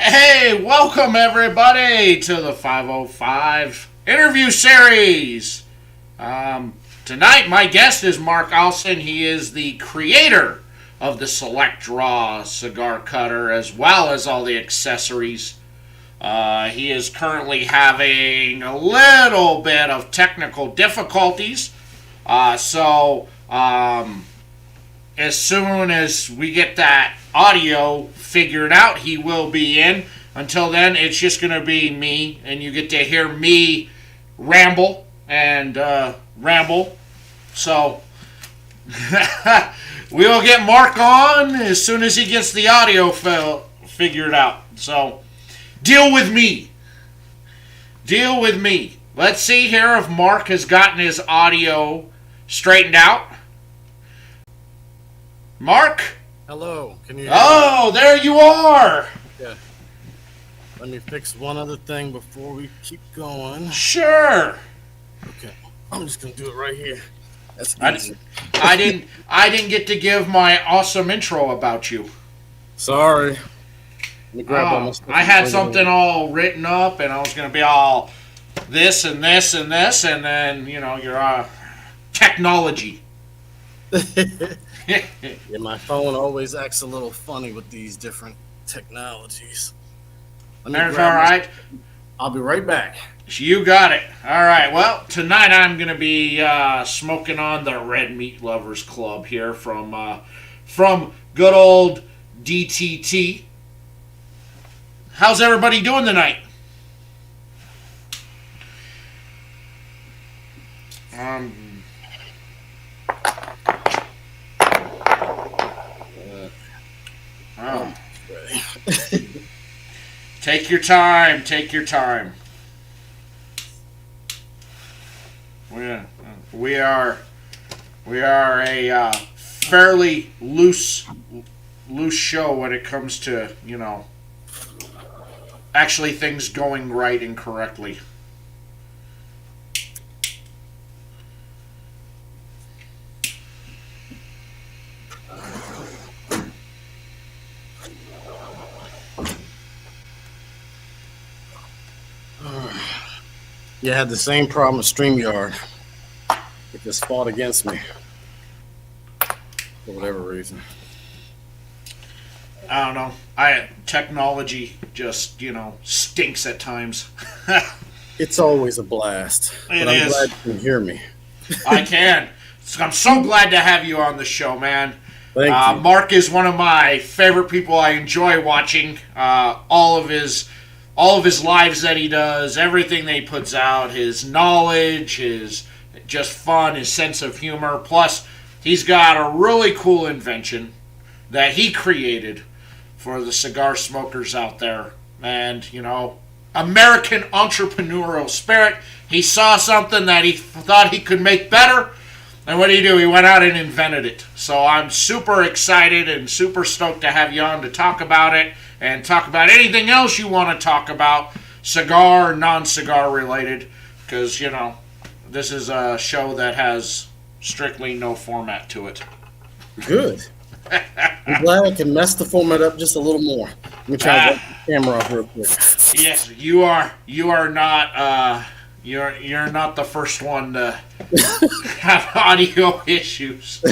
Hey, welcome everybody to the 505 interview series. Tonight, my guest is Marc Alston. He is the creator of the Select Draw cigar cutter as well as all the accessories. He is currently having a little bit of technical difficulties. As soon as we get that audio figured out, he will be in. Until then, it's just going to be me, and you get to hear me ramble and ramble. So, we'll get Marc on as soon as he gets the audio figured out. So, deal with me. Deal with me. Let's see here if Marc has gotten his audio straightened out. Marc? Hello, can you hear me? Oh, there you are. Yeah. Let me fix one other thing before we keep going. Sure. Okay, I'm just gonna do it right here. That's easy. I didn't get to give my awesome intro about you. Sorry. Let me grab all my stuff. I had something all written up, and I was gonna be all this and this and this, and then your technology. Yeah, my phone always acts a little funny with these different technologies. That's all right. I'll be right back. You got it. All right. Well, tonight I'm going to be smoking on the Red Meat Lovers Club here from good old DTT. How's everybody doing tonight? Take your time. Take your time. We are a fairly loose show when it comes to actually things going right and correctly. Yeah, I had the same problem with StreamYard. It just fought against me for whatever reason. I don't know. Technology just stinks at times. It's always a blast. It but I'm is. glad you can hear me. I can. I'm so glad to have you on the show, man. Thank you. Marc is one of my favorite people. I enjoy watching all of his lives that he does, everything that he puts out, his knowledge, his just fun, his sense of humor. Plus, he's got a really cool invention that he created for the cigar smokers out there. And, American entrepreneurial spirit. He saw something that he thought he could make better. And what did he do? He went out and invented it. So I'm super excited and super stoked to have you on to talk about it and talk about anything else you want to talk about, cigar, non-cigar related, because, this is a show that has strictly no format to it. Good. I'm glad I can mess the format up just a little more. Let me try to get the camera off real quick. Yes, you are not you're not the first one to have audio issues.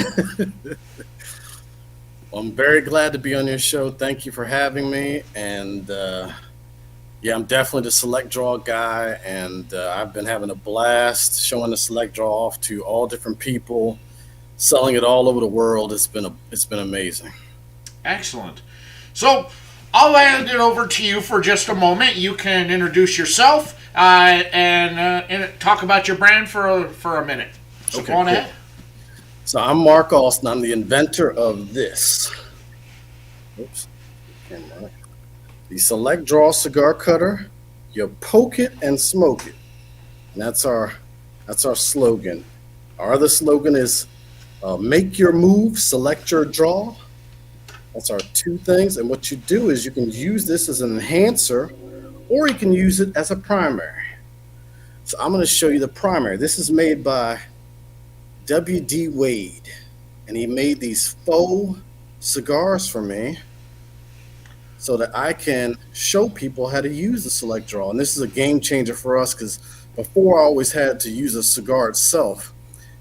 Well, I'm very glad to be on your show. Thank you for having me. And I'm definitely the Select Draw guy. And I've been having a blast showing the Select Draw off to all different people, selling it all over the world. It's been amazing. Excellent. So I'll hand it over to you for just a moment. You can introduce yourself and talk about your brand for a minute. So Okay, go on cool. ahead. So I'm Marc Alston. I'm the inventor of this. Oops. Camera. The Select Draw cigar cutter. You poke it and smoke it. And that's our slogan. Our other slogan is make your move, select your draw. That's our two things. And what you do is you can use this as an enhancer, or you can use it as a primary. So I'm going to show you the primary. This is made by W.D. Wade, and he made these faux cigars for me. so that I can show people how to use the select draw. And this is a game changer for us because before I always had to use a cigar itself,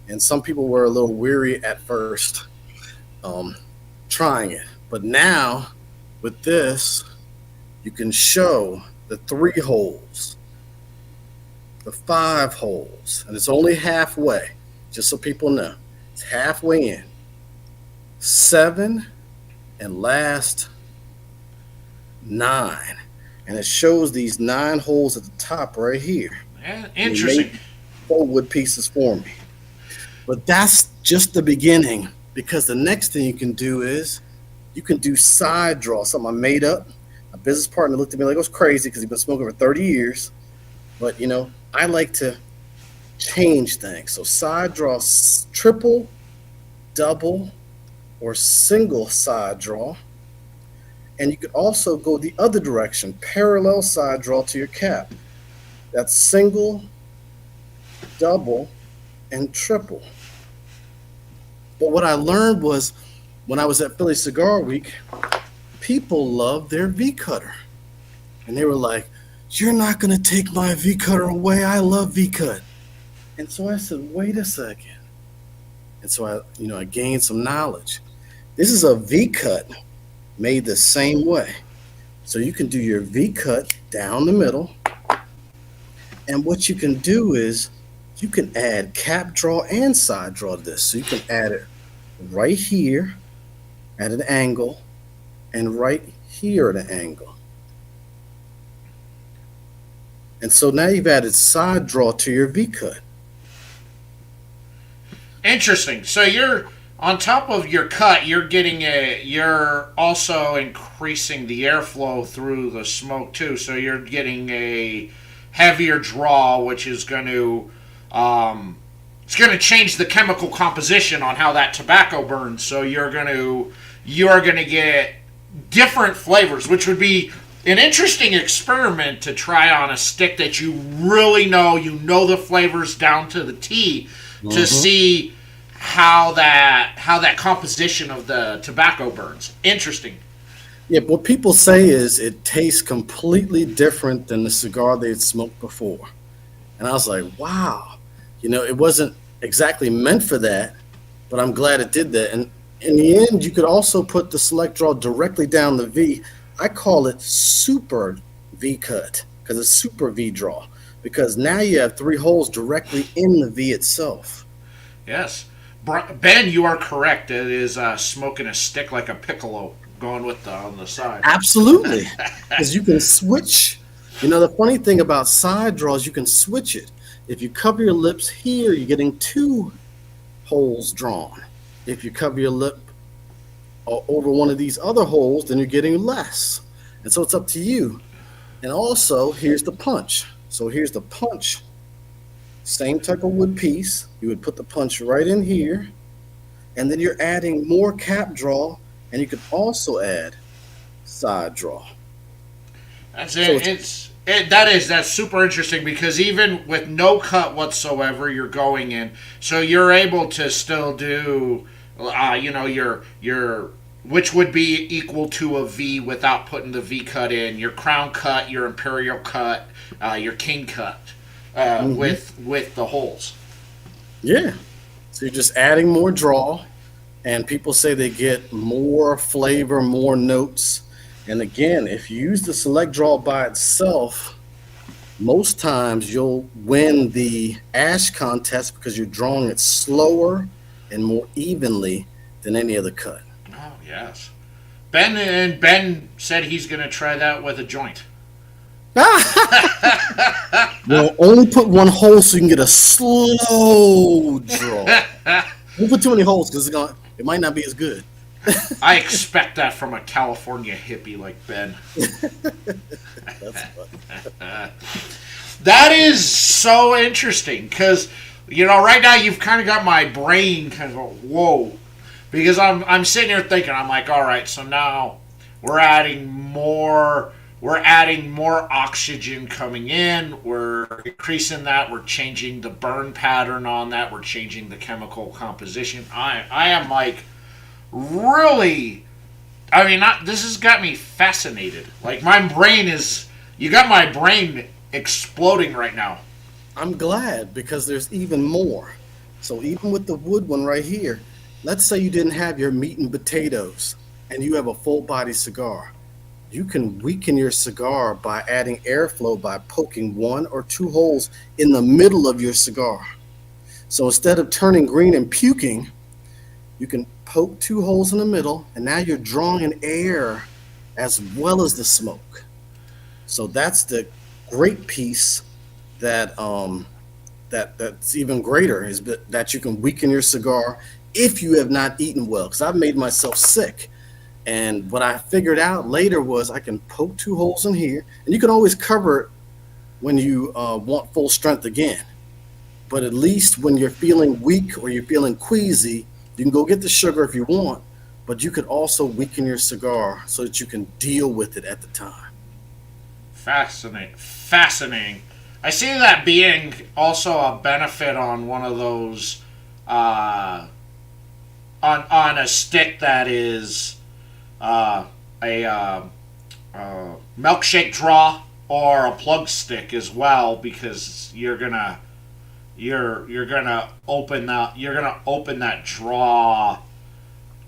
and some people were a little weary at first um, trying it. But now with this, you can show the 3 holes, the 5 holes, and it's only halfway, just so people know. It's halfway in. 7 and last 9. And it shows these 9 holes at the top right here. Yeah, interesting. 4 wood pieces for me. But that's just the beginning, because the next thing you can do is you can do side draw, something I made up. My business partner looked at me like I was crazy because he's been smoking for 30 years. But, I like to change things. So side draw, triple, double, or single side draw. And you could also go the other direction, parallel side draw to your cap. That's single, double, and triple. But what I learned was when I was at Philly Cigar Week, people love their V cutter. And they were like, "You're not going to take my V cutter away. I love V cut." And so I said, "Wait a second." And so I gained some knowledge. This is a V cut made the same way. So you can do your V cut down the middle. And what you can do is you can add cap draw and side draw to this. So you can add it right here at an angle and right here at an angle. And so now you've added side draw to your V cut. Interesting. So you're on top of your cut, you're also increasing the airflow through the smoke too. So you're getting a heavier draw, which is going to it's going to change the chemical composition on how that tobacco burns. So you're going to get different flavors, which would be an interesting experiment to try on a stick that you really know the flavors down to the T, to see how that composition of the tobacco burns. Interesting. Yeah, what people say is it tastes completely different than the cigar they had smoked before. And I was like, wow, it wasn't exactly meant for that, but I'm glad it did that. And in the end, you could also put the select draw directly down the V. I call it super V cut because it's super V draw, because now you have 3 holes directly in the V itself. Yes. Ben, you are correct. It is smoking a stick like a piccolo going with on the side. Absolutely. Because you can switch. The funny thing about side draws, you can switch it. If you cover your lips here, you're getting 2 holes drawn. If you cover your lip over one of these other holes, then you're getting less. And so it's up to you. And also, here's the punch. So here's the punch. Same type of wood piece. You would put the punch right in here. And then you're adding more cap draw. And you can also add side draw. That's it. So that's super interesting, because even with no cut whatsoever, you're going in, so you're able to still do, your which would be equal to a V without putting the V cut in. Your crown cut, your imperial cut, your king cut, with the holes. Yeah. So you're just adding more draw. And people say they get more flavor, more notes. And again, if you use the select draw by itself, most times you'll win the ash contest because you're drawing it slower and more evenly than any other cut. Oh, yes. Ben said he's going to try that with a joint. Well, only put 1 hole so you can get a slow draw. Don't put too many holes because it might not be as good. I expect that from a California hippie like Ben. That's funny. That is so interesting because, right now you've kind of got my brain kind of go, whoa. Because I'm sitting here thinking, I'm like, all right, so now we're adding more oxygen coming in, we're increasing that, we're changing the burn pattern on that, we're changing the chemical composition. I am like really I mean, this has got me fascinated. Like, my brain is. You got my brain exploding right now. I'm glad because there's even more. So even with the wood one right here, let's say you didn't have your meat and potatoes and you have a full body cigar. You can weaken your cigar by adding airflow by poking 1 or 2 holes in the middle of your cigar. So instead of turning green and puking, you can poke 2 holes in the middle, and now you're drawing in air as well as the smoke. So that's the great piece that that's even greater is that you can weaken your cigar if you have not eaten well. Because I've made myself sick, and what I figured out later was I can poke 2 holes in here, and you can always cover it when you want full strength again. But at least when you're feeling weak or you're feeling queasy, you can go get the sugar if you want, but you could also weaken your cigar so that you can deal with it at the time. Fascinating. I see that being also a benefit on one of those, on a stick that is a milkshake draw or a plug stick as well, because you're gonna open that draw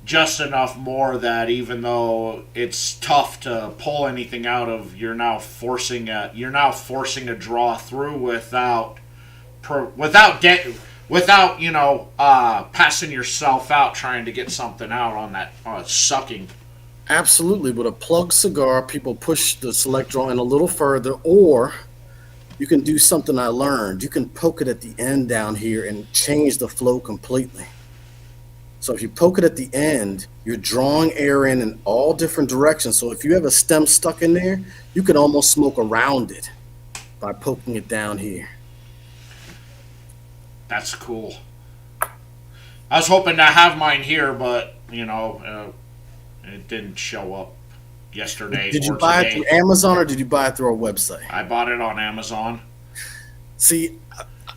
just enough more that even though it's tough to pull anything out of, you're now forcing a draw through without passing yourself out trying to get something out on that sucking. Absolutely. With a plug cigar, people push the select draw in a little further, or you can do something I learned. You can poke it at the end down here and change the flow completely. So if you poke it at the end, you're drawing air in all different directions. So if you have a stem stuck in there, you can almost smoke around it by poking it down here. That's cool. I was hoping to have mine here, but it didn't show up yesterday. Did you buy it through Amazon or did you buy it through our website? I bought it on Amazon. See,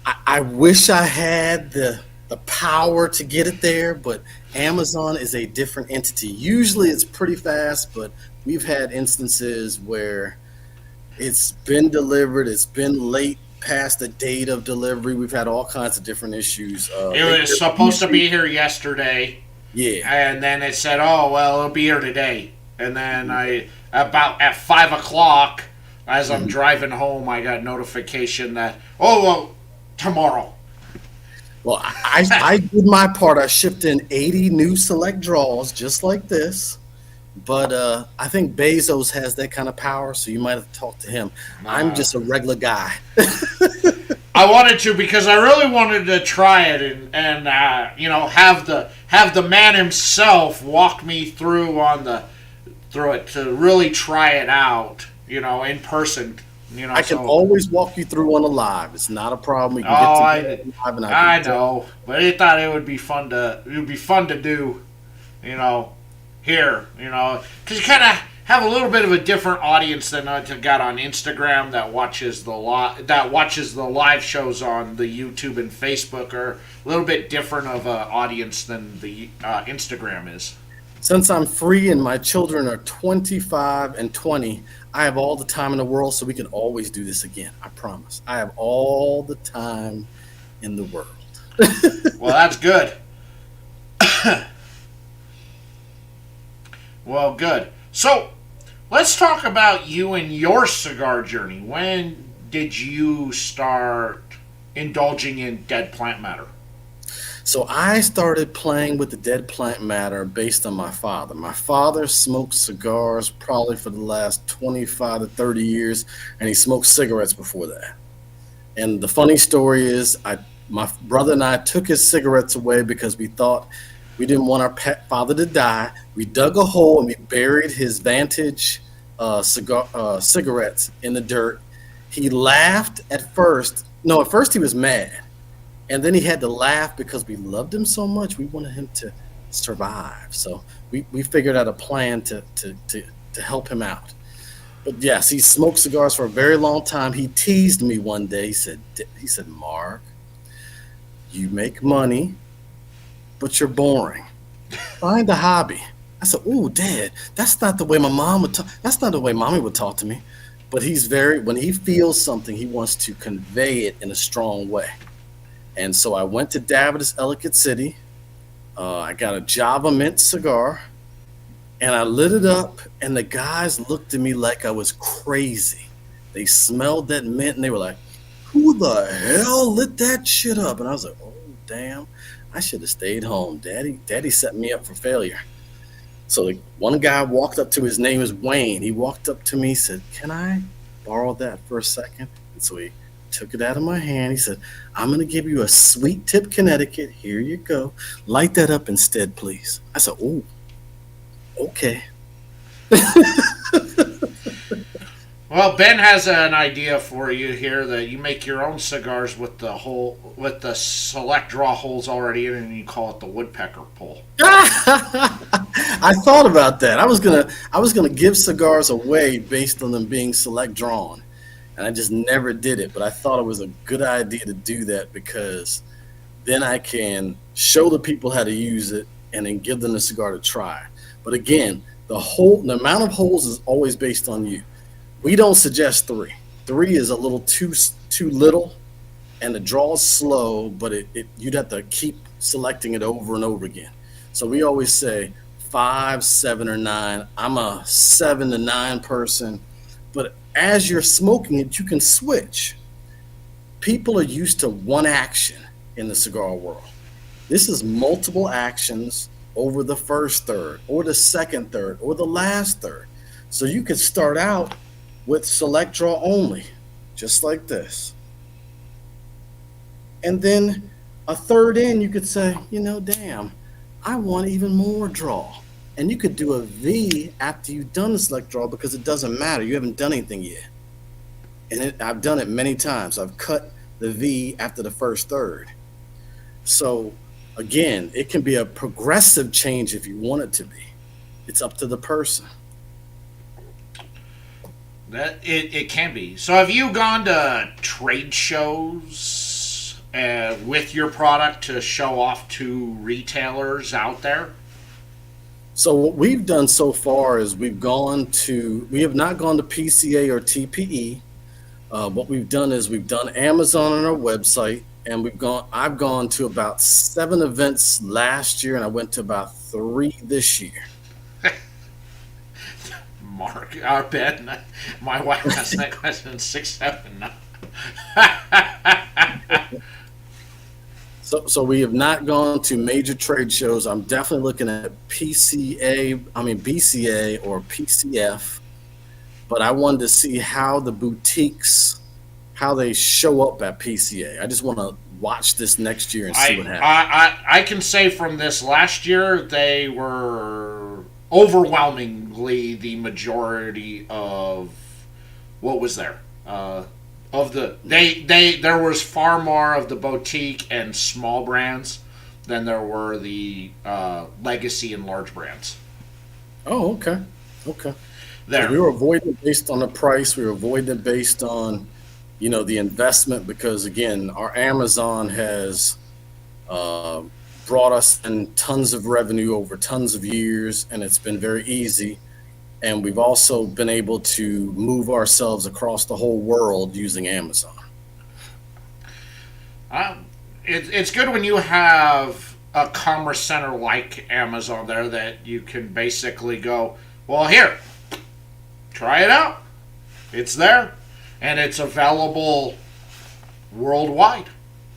I wish I had the power to get it there, but Amazon is a different entity. Usually it's pretty fast, but we've had instances where it's been delivered, it's been late past the date of delivery. We've had all kinds of different issues. It was supposed to be here yesterday. Yeah. And then it said, oh, well, it'll be here today. And then about at 5 o'clock, as I'm driving home, I got notification that, tomorrow. Well, I did my part. I shipped in 80 new select draws just like this. But I think Bezos has that kind of power, so you might have to talk to him. I'm just a regular guy. I wanted to because I really wanted to try it and have the man himself walk me through it to really try it out, in person. I can always walk you through on a live. It's not a problem. We can get together live, and I know, but I thought it would be fun to do, here, because you kind of have a little bit of a different audience than I got on Instagram that watches the live shows on the YouTube and Facebook, are a little bit different of an audience than the Instagram is. Since I'm free and my children are 25 and 20, I have all the time in the world, so we can always do this again. I promise. I have all the time in the world. Well, that's good. Well, good. So, let's talk about you and your cigar journey. When did you start indulging in dead plant matter? So I started playing with the dead plant matter based on my father. My father smoked cigars probably for the last 25 to 30 years, and he smoked cigarettes before that. And the funny story is my brother and I took his cigarettes away because we thought we didn't want our pet father to die. We dug a hole and we buried his Vantage cigarettes in the dirt. He laughed at first. No, at first he was mad. And then he had to laugh because we loved him so much. We wanted him to survive. So we figured out a plan to help him out. But yes, he smoked cigars for a very long time. He teased me one day. He said, Mark, you make money, but you're boring. Find a hobby. I said, "Ooh, Dad, that's not the way my mom would talk. That's not the way Mommy would talk to me." But he's very when he feels something, he wants to convey it in a strong way. And so I went to Davidoff Ellicott City. I got a Java Mint cigar, and I lit it up, and the guys looked at me like I was crazy. They smelled that mint, and they were like, "Who the hell lit that shit up?" And I was like, "Oh, damn, I should have stayed home. Daddy set me up for failure." So one guy walked up to, his name is Wayne. He walked up to me, said, "Can I borrow that for a second?" And so he took it out of my hand. He said, "I'm going to give you a Sweet Tip Connecticut. Here you go. Light that up instead, please." I said, "Oh, okay." Well, Ben has an idea for you here that you make your own cigars with the select draw holes already in it, and you call it the woodpecker pull. I thought about that. I was gonna give cigars away based on them being select drawn, and I just never did it. But I thought it was a good idea to do that because then I can show the people how to use it and then give them the cigar to try. But again, the amount of holes is always based on you. We don't suggest three. Three is a little too little, and the draw's slow. But you'd have to keep selecting it over and over again. So we always say 5, 7, or 9. I'm a 7 to 9 person, but as you're smoking it, you can switch. People are used to one action in the cigar world. This is multiple actions over the first third, or the second third, or the last third. So you could start out with select draw only, just like this. And then a third in, you could say, damn, I want even more draw. And you could do a V after you've done the select draw because it doesn't matter. You haven't done anything yet. And I've done it many times. I've cut the V after the first third. So again, it can be a progressive change if you want it to be. It's up to the person. That it can be. So have you gone to trade shows with your product to show off to retailers out there? So what we've done so far is we have not gone to PCA or TPE. What we've done is we've done Amazon on our website, and I've gone to about 7 events last year, and I went to about 3 this year. Mark, Ben, my wife asked that question 6, 7. So we have not gone to major trade shows. I'm definitely looking at BCA or PCF, but I wanted to see how the boutiques, how they show up at PCA. I just want to watch this next year and see what happens. I can say from this last year, they were overwhelmingly the majority of what was there. There was far more of the boutique and small brands than there were the legacy and large brands. Oh, okay. There. We were avoiding it based on the price. We were avoiding it based on, the investment, because again, our Amazon has brought us in tons of revenue over tons of years, and it's been very easy. And we've also been able to move ourselves across the whole world using Amazon. It's good when you have a commerce center like Amazon there that you can basically go, well, here, try it out. It's there, and it's available worldwide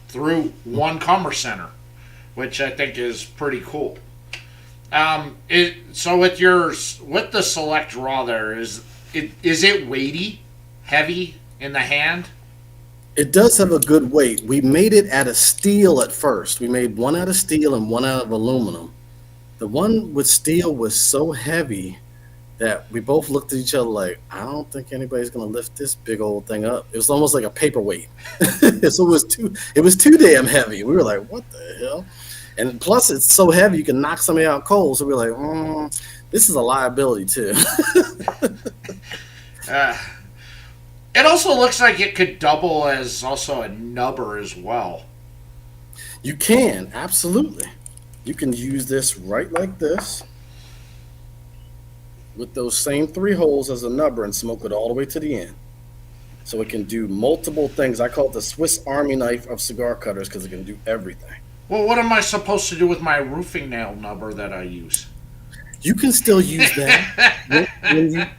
through one commerce center, which I think is pretty cool. So with the select draw there, is it weighty, heavy in the hand? It does have a good weight. We made it out of steel at first. We made one out of steel and one out of aluminum. The one with steel was so heavy that we both looked at each other like, I don't think anybody's gonna lift this big old thing up. It was almost like a paperweight. So it was too damn heavy. We were like, what the hell? And plus, it's so heavy you can knock somebody out cold. So we're like, this is a liability too. It also looks like it could double as also a nubber as well. You can, absolutely. You can use this right like this. with those same three holes as a nubber and smoke it all the way to the end. So it can do multiple things. I call it the Swiss Army knife of cigar cutters because it can do everything. Well, what am I supposed to do with my roofing nail nubber that I use? You can still use that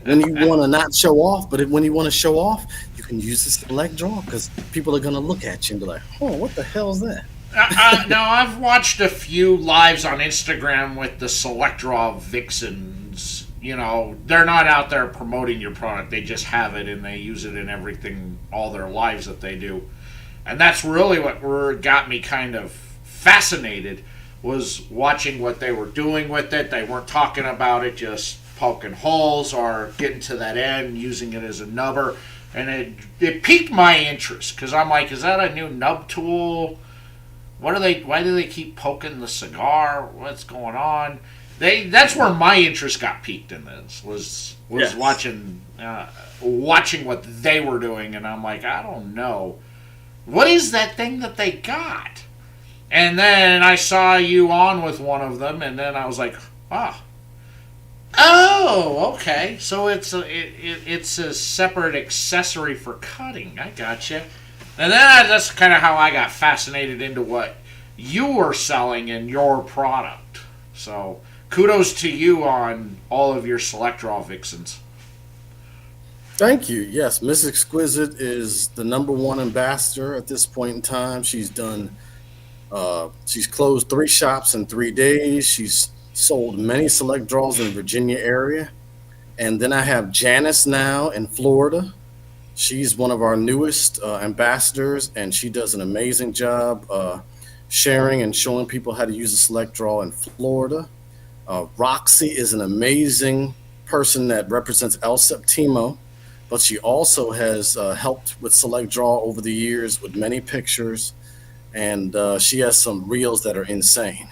when you want to not show off, but when you want to show off, you can use the select draw because people are going to look at you and be like, oh, what the hell is that? Now, I've watched a few lives on Instagram with the select draw vixens. You know, they're not out there promoting your product. They just have it and they use it in everything, all their lives that they do. And that's really what got me kind of fascinated, was watching what they were doing with it. They weren't talking about it, just poking holes or getting to that end, using it as a nubber. And it piqued my interest because I'm like, is that a new nub tool? Why do they keep poking the cigar? What's going on? That's where my interest got piqued in this, was yes. watching what they were doing, and I'm like, I don't know. What is that thing that they got? And then I saw you on with one of them, and then I was like, oh, okay. So it's a separate accessory for cutting. I gotcha. And then that's kind of how I got fascinated into what you were selling in your product. So kudos to you on all of your select draw vixens. Thank you. Yes, Miss Exquisite is the #1 ambassador at this point in time. She's closed 3 shops in 3 days. She's sold many select draws in the Virginia area. And then I have Janice now in Florida. She's one of our newest ambassadors, and she does an amazing job sharing and showing people how to use a select draw in Florida. Roxy is an amazing person that represents El Septimo, but she also has helped with select draw over the years with many pictures, and she has some reels that are insane.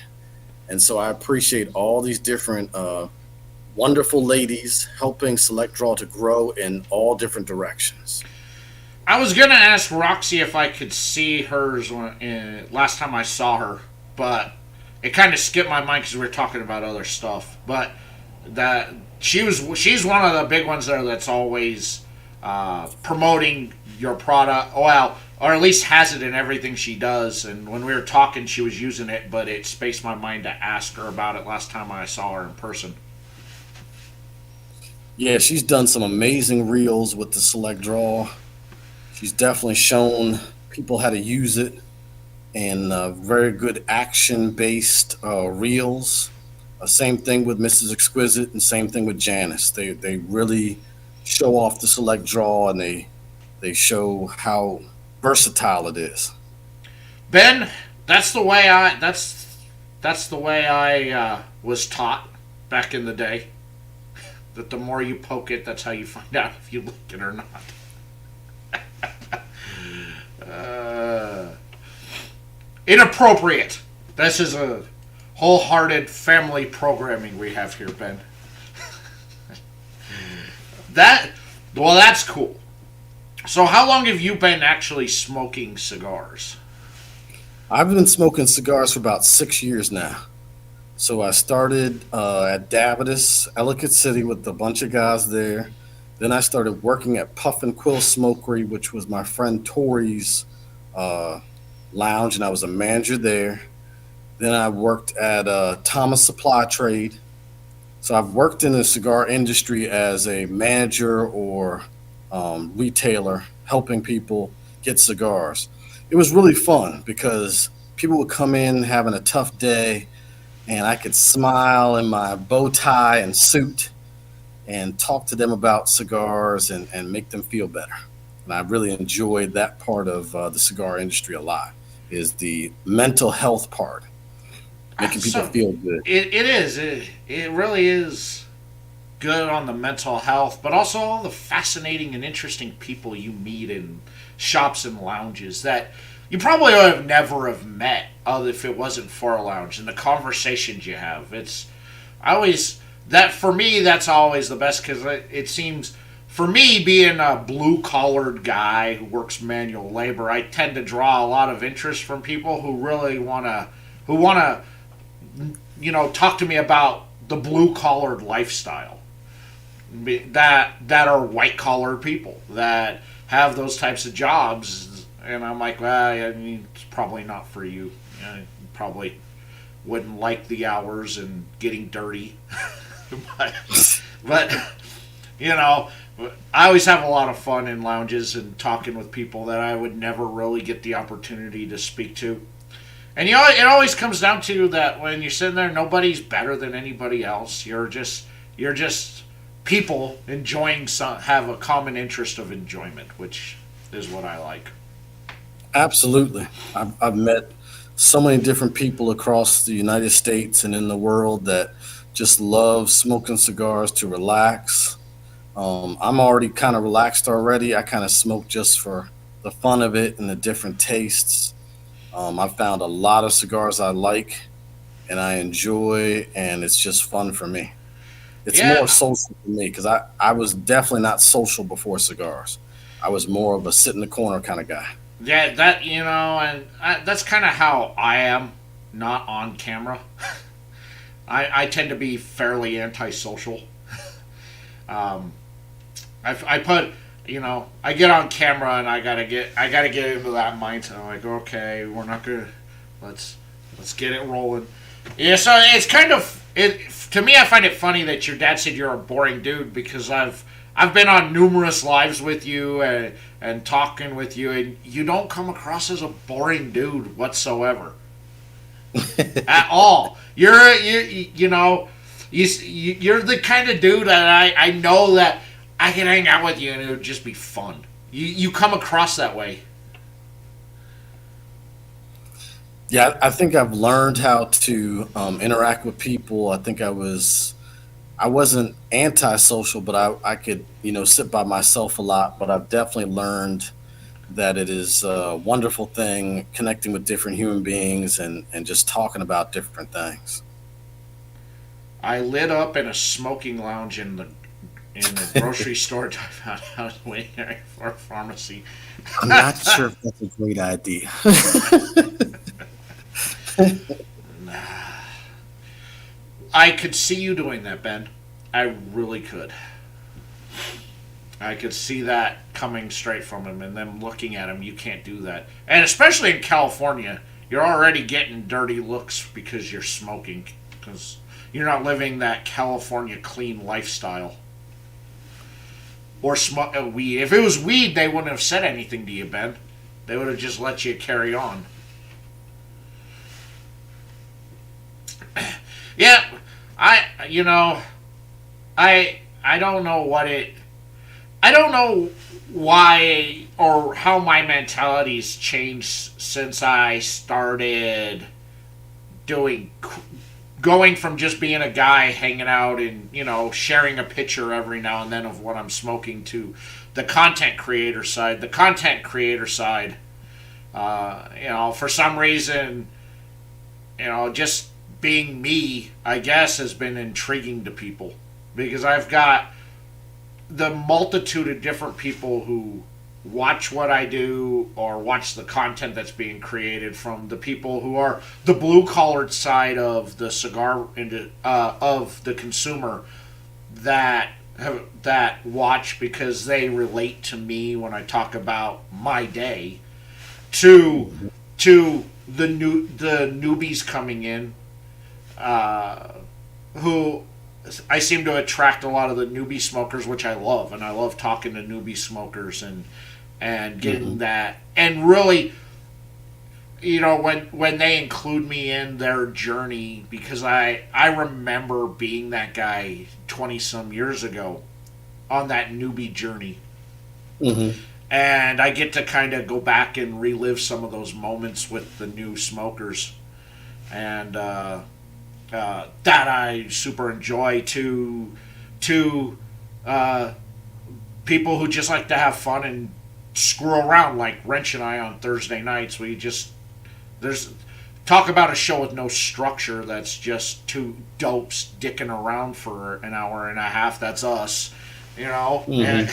And so I appreciate all these different wonderful ladies helping select draw to grow in all different directions. I was going to ask Roxy if I could see hers last time I saw her, but it kind of skipped my mind because we were talking about other stuff. But that she's one of the big ones there that's always promoting your product, well, or at least has it in everything she does. And when we were talking, she was using it, but it spaced my mind to ask her about it last time I saw her in person. Yeah, she's done some amazing reels with the select draw. She's definitely shown people how to use it, and very good action-based reels. Same thing with Mrs. Exquisite, and same thing with Janice. They really show off the select draw, and they show how versatile it is. Ben, that's the way I was taught back in the day. That the more you poke it, that's how you find out if you like it or not. Inappropriate. This is a wholehearted family programming we have here, Ben. That's cool. So how long have you been actually smoking cigars? I've been smoking cigars for about 6 years now. So I started at Davidas, Ellicott City, with a bunch of guys there. Then I started working at Puff and Quill Smokery, which was my friend Tori's lounge, and I was a manager there. Then I worked at Thomas Supply Trade. So I've worked in the cigar industry as a manager or retailer, helping people get cigars. It was really fun because people would come in having a tough day, and I could smile in my bow tie and suit and talk to them about cigars and make them feel better. And I really enjoyed that part of the cigar industry a lot, is the mental health part, making people feel good. It is. It really is good on the mental health, but also all the fascinating and interesting people you meet in shops and lounges that you probably would have never have met if it wasn't for a lounge, and the conversations you have. For me, that's always the best, because it seems, for me, being a blue-collared guy who works manual labor, I tend to draw a lot of interest from people who really want to talk to me about the blue-collared lifestyle. that are white collar people that have those types of jobs, and I'm like, well, I mean, it's probably not for you. You probably wouldn't like the hours and getting dirty, but you know, I always have a lot of fun in lounges and talking with people that I would never really get the opportunity to speak to. And you know, it always comes down to that when you're sitting there, nobody's better than anybody else. You're just people enjoying have a common interest of enjoyment, which is what I like. Absolutely. I've met so many different people across the United States and in the world that just love smoking cigars to relax. I'm already kind of relaxed already. I kind of smoke just for the fun of it and the different tastes. I found a lot of cigars I like and I enjoy, and it's just fun for me. It's Yeah, more social for me because I was definitely not social before cigars. I was more of a sit in the corner kind of guy. yeah, and that's kind of how I am, not on camera. I tend to be fairly antisocial. Um, I put, I get on camera and I gotta get into that mindset. I'm like, okay, we're not gonna let's get it rolling. Yeah, so it's kind of it to me. I find it funny that your dad said you're a boring dude because I've been on numerous lives with you and talking with you, and you don't come across as a boring dude whatsoever at all. You're the kind of dude that I know that I can hang out with you and it would just be fun. You come across that way. Yeah, I think I've learned how to interact with people. I wasn't antisocial, but I could sit by myself a lot. But I've definitely learned that it is a wonderful thing connecting with different human beings and just talking about different things. I lit up in a smoking lounge in the grocery store. I was waiting for a pharmacy. I'm not sure if that's a great idea. I could see you doing that, Ben. I really could. I could see that coming straight from him and them looking at him. You can't do that. And especially in California, you're already getting dirty looks because you're smoking. Because you're not living that California clean lifestyle. Or weed. If it was weed, they wouldn't have said anything to you, Ben. They would have just let you carry on. Yeah, I don't know I don't know why or how my mentality's changed since I started doing going from just being a guy hanging out and sharing a picture every now and then of what I'm smoking to the content creator side. The content creator side, for some reason, just being me, I guess, has been intriguing to people because I've got the multitude of different people who watch what I do or watch the content that's being created, from the people who are the blue collared side of the cigar of the consumer that watch because they relate to me when I talk about my day, to the newbies coming in, who I seem to attract a lot of the newbie smokers, which I love, and I love talking to newbie smokers and getting that, and really, when they include me in their journey, because I remember being that guy 20 some years ago on that newbie journey. Hmm. And I get to kind of go back and relive some of those moments with the new smokers, and that I super enjoy. To people who just like to have fun and screw around, like Wrench and I on Thursday nights. There's talk about a show with no structure. That's just two dopes dicking around for an hour and a half. That's us, Hmm.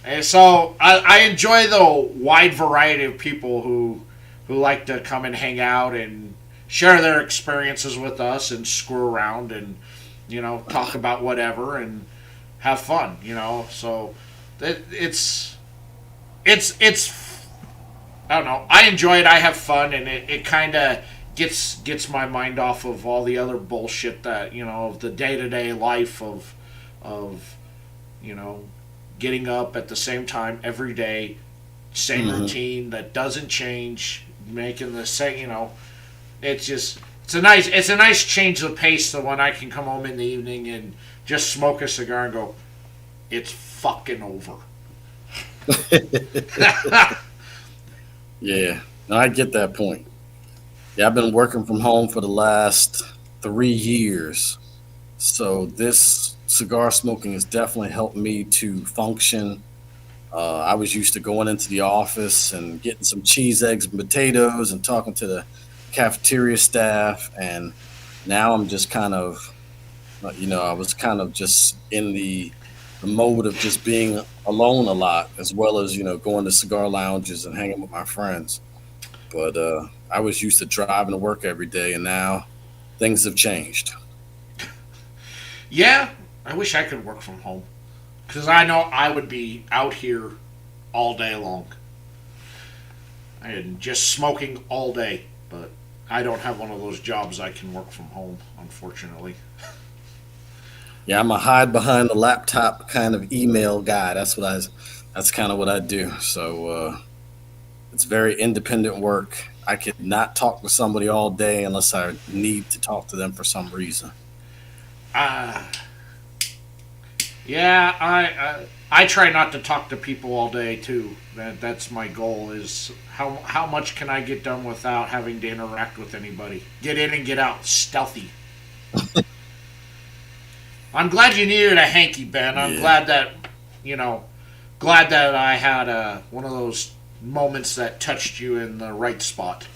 and so I enjoy the wide variety of people who like to come and hang out and share their experiences with us and screw around and talk about whatever and have fun, So it's I don't know. I enjoy it. I have fun, and it kind of gets my mind off of all the other bullshit that of the day to day life of getting up at the same time every day, same routine that doesn't change, making the same. It's a nice change of pace. So when I can come home in the evening and just smoke a cigar and go, it's fucking over. Yeah, no, I get that point. Yeah, I've been working from home for the last 3 years. So this cigar smoking has definitely helped me to function. I was used to going into the office and getting some cheese, eggs, and potatoes and talking to the cafeteria staff. And now I'm just kind of, I was kind of just in the mode of just being alone a lot, as well as, going to cigar lounges and hanging with my friends. But I was used to driving to work every day, and now things have changed. Yeah, I wish I could work from home, because I know I would be out here all day long and just smoking all day, but I don't have one of those jobs I can work from home, unfortunately. Yeah, I'm a hide behind the laptop kind of email guy. That's kind of what I do. So it's very independent work. I could not talk to somebody all day unless I need to talk to them for some reason. Yeah, I try not to talk to people all day too. That's my goal. Is how much can I get done without having to interact with anybody? Get in and get out, stealthy. I'm glad you needed a hanky, Ben. I'm glad that I had one of those moments that touched you in the right spot.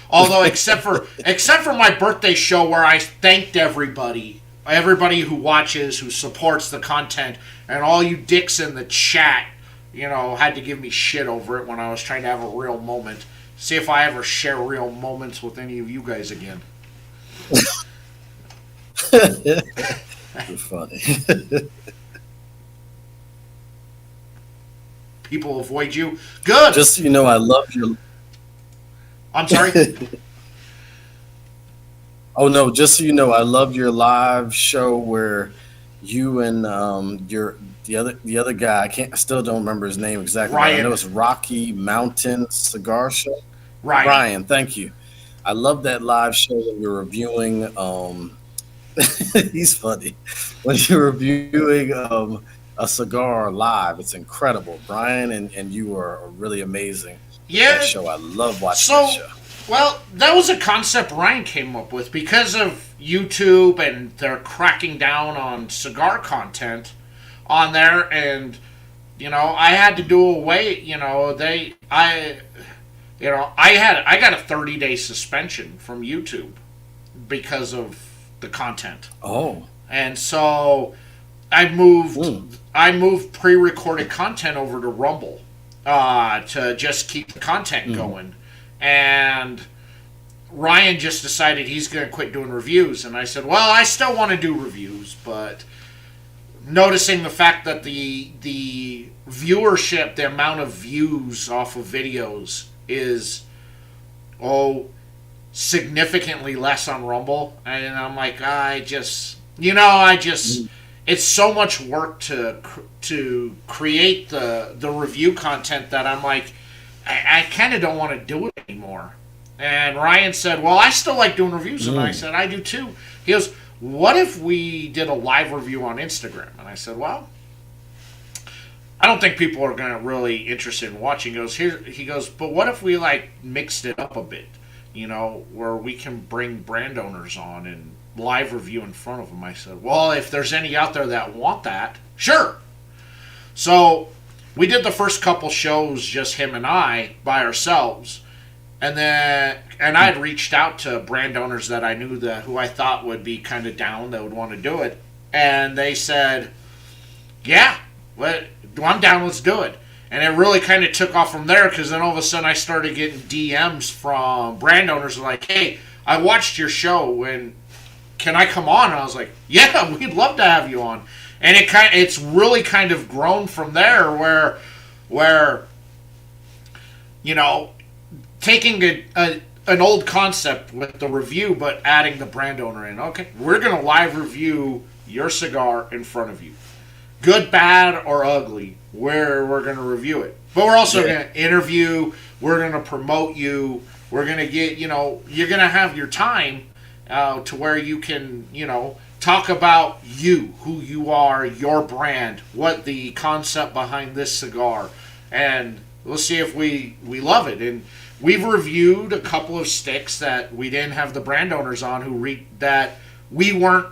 Although, except for my birthday show where I thanked everybody who watches, who supports the content, and all you dicks in the chat, had to give me shit over it when I was trying to have a real moment. See if I ever share real moments with any of you guys again. You're funny. People avoid you. Good. Just so you know, I love your. I'm sorry. Oh no! Just so you know, I love your live show where you and the other guy. I still don't remember his name exactly. Ryan. I know it's Rocky Mountain Cigar Show. Ryan, thank you. I love that live show when you're reviewing. He's funny when you're reviewing a cigar live. It's incredible. Brian and you are really amazing. Yeah. That show. I love watching that show. Well, that was a concept Ryan came up with because of YouTube, and they're cracking down on cigar content on there, and I had to do away. I got a 30-day suspension from YouTube because of the content. Oh. And so I moved pre-recorded content over to Rumble to just keep the content going. And Ryan just decided he's going to quit doing reviews. And I said, well, I still want to do reviews, but noticing the fact that the viewership, the amount of views off of videos is, significantly less on Rumble. And I'm like, it's so much work to create the review content that I'm like, I kind of don't want to do it anymore. And Ryan said, well, I still like doing reviews. And I said, I do too. He goes, what if we did a live review on Instagram? And I said, well, I don't think people are going to really interested in watching. He goes, but what if we mixed it up a bit, where we can bring brand owners on and live review in front of them. I said, well, if there's any out there that want that, sure. So we did the first couple shows, just him and I, by ourselves. And I'd reached out to brand owners that I knew who I thought would be kind of down, that would want to do it. And they said, yeah, I'm down, let's do it. And it really kind of took off from there, because then all of a sudden I started getting DMs from brand owners like, hey, I watched your show, and can I come on? And I was like, yeah, we'd love to have you on. And it's really kind of grown from there, where you know, taking an old concept with the review, but adding the brand owner in. Okay, we're gonna live review your cigar in front of you, good, bad, or ugly. We're gonna review it, but we're also gonna interview. We're gonna promote you. We're gonna get, you're gonna have your time to where you can, talk about you, who you are, your brand, what the concept behind this cigar, and we'll see if we love it. And we've reviewed a couple of sticks that we didn't have the brand owners on, that we weren't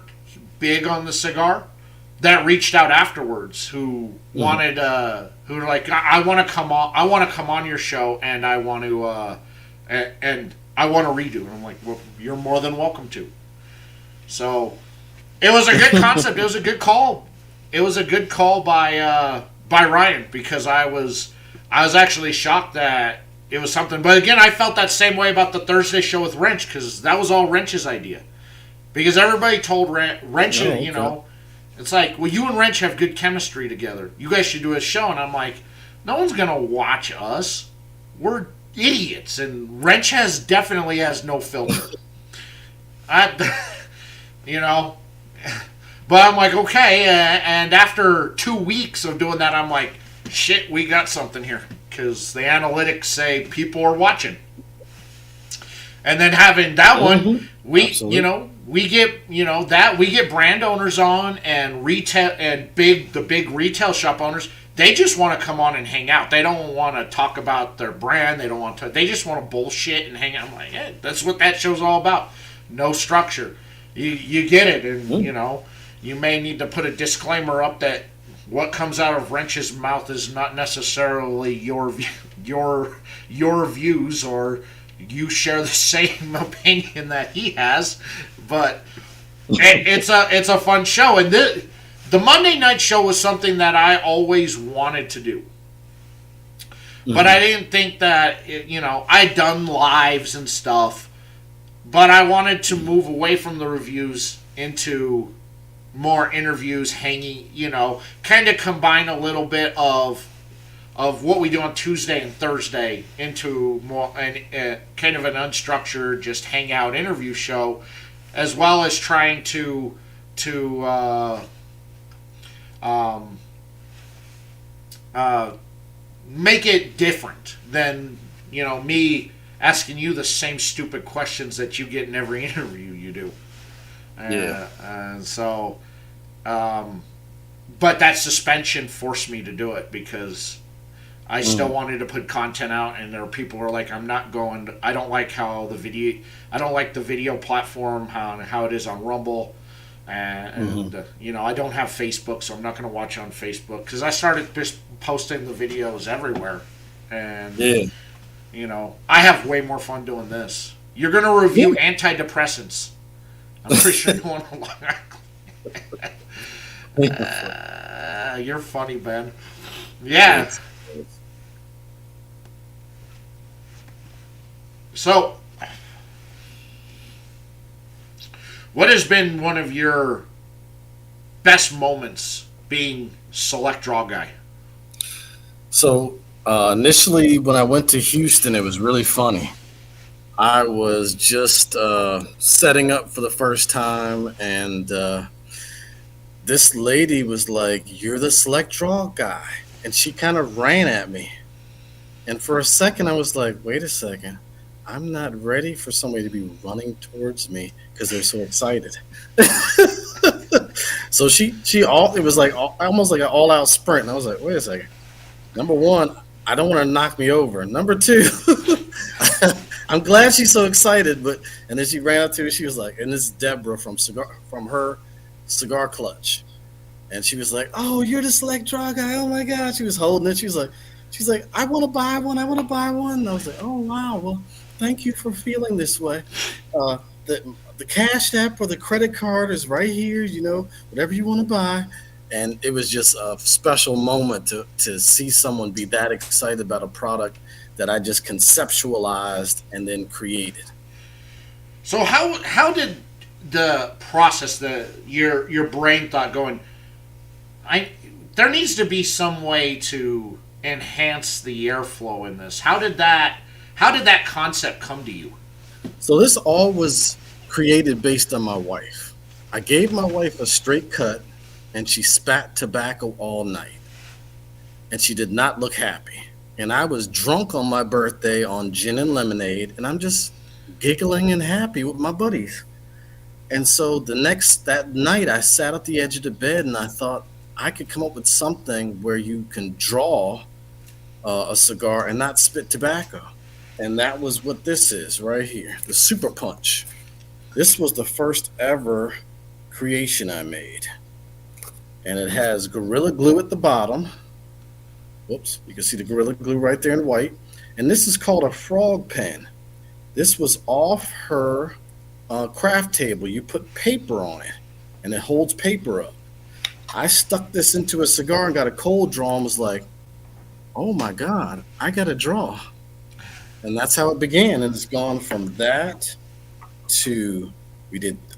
big on the cigar, that reached out afterwards, who wanted, who were like, I want to come on your show, and I want to redo. And I'm like, well, you're more than welcome to. So it was a good concept. It was a good call. It was a good call by Ryan, because I was actually shocked that it was something. But again, I felt that same way about the Thursday show with Wrench, because that was all Wrench's idea. Because everybody told Wrench, it's like, well, you and Wrench have good chemistry together. You guys should do a show. And I'm like, no one's going to watch us. We're idiots. And Wrench definitely has no filter. But I'm like, okay. And after 2 weeks of doing that, I'm like, shit, we got something here. Because the analytics say people are watching. And then having that one, we get brand owners on, and retail, and the big retail shop owners. They just want to come on and hang out. They don't want to talk about their brand. They don't want to. They just want to bullshit and hang out. I'm like, yeah, that's what that show's all about. No structure. You get it, and you may need to put a disclaimer up that what comes out of Wrench's mouth is not necessarily your views, or you share the same opinion that he has, but it's a fun show. And the Monday night show was something that I always wanted to do, but I didn't think that I'd done lives and stuff, but I wanted to move away from the reviews into more interviews, hanging, kind of combine a little bit of what we do on Tuesday and Thursday into more kind of an unstructured, just hangout interview show, as well as trying to make it different than me asking you the same stupid questions that you get in every interview you do. And so, but that suspension forced me to do it, because I still wanted to put content out, and there are people who are like, I don't like the video platform, how it is on Rumble, and I don't have Facebook, so I'm not going to watch it on Facebook, because I started just posting the videos everywhere, and I have way more fun doing this. You're going to review antidepressants. I'm pretty sure you want to. You're funny, Ben. Yeah. So, what has been one of your best moments being Select Draw guy? So, initially, when I went to Houston, it was really funny. I was just setting up for the first time, and this lady was like, "You're the Select Draw guy," and she kind of ran at me. And for a second, I was like, "Wait a second, I'm not ready for somebody to be running towards me because they're so excited." So it was like almost like an all-out sprint. And I was like, "Wait a second. Number one, I don't want to knock me over. Number two." I'm glad she's so excited, and then she ran up to me. She was like, and this is Deborah from her Cigar Clutch, and she was like, "Oh, you're the Select Draw guy! Oh my God!" She was holding it. She's like, "I want to buy one. I want to buy one." And I was like, "Oh wow, well, thank you for feeling this way. The Cash App or the credit card is right here. Whatever you want to buy." And it was just a special moment to see someone be that excited about a product that I just conceptualized and then created. So how did the process, your brain thought going, I there needs to be some way to enhance the airflow in this. How did that concept come to you? So this all was created based on my wife. I gave my wife a straight cut, and she spat tobacco all night, and she did not look happy. And I was drunk on my birthday on gin and lemonade, and I'm just giggling and happy with my buddies. And so that night, I sat at the edge of the bed, and I thought I could come up with something where you can draw a cigar and not spit tobacco. And that was what this is right here, the Super Punch. This was the first ever creation I made. And it has Gorilla Glue at the bottom. Whoops, you can see the Gorilla Glue right there in white. And this is called a frog pen. This was off her craft table. You put paper on it, and it holds paper up. I stuck this into a cigar and got a cold draw and was like, oh my God, I got to draw. And that's how it began. And it's gone from that to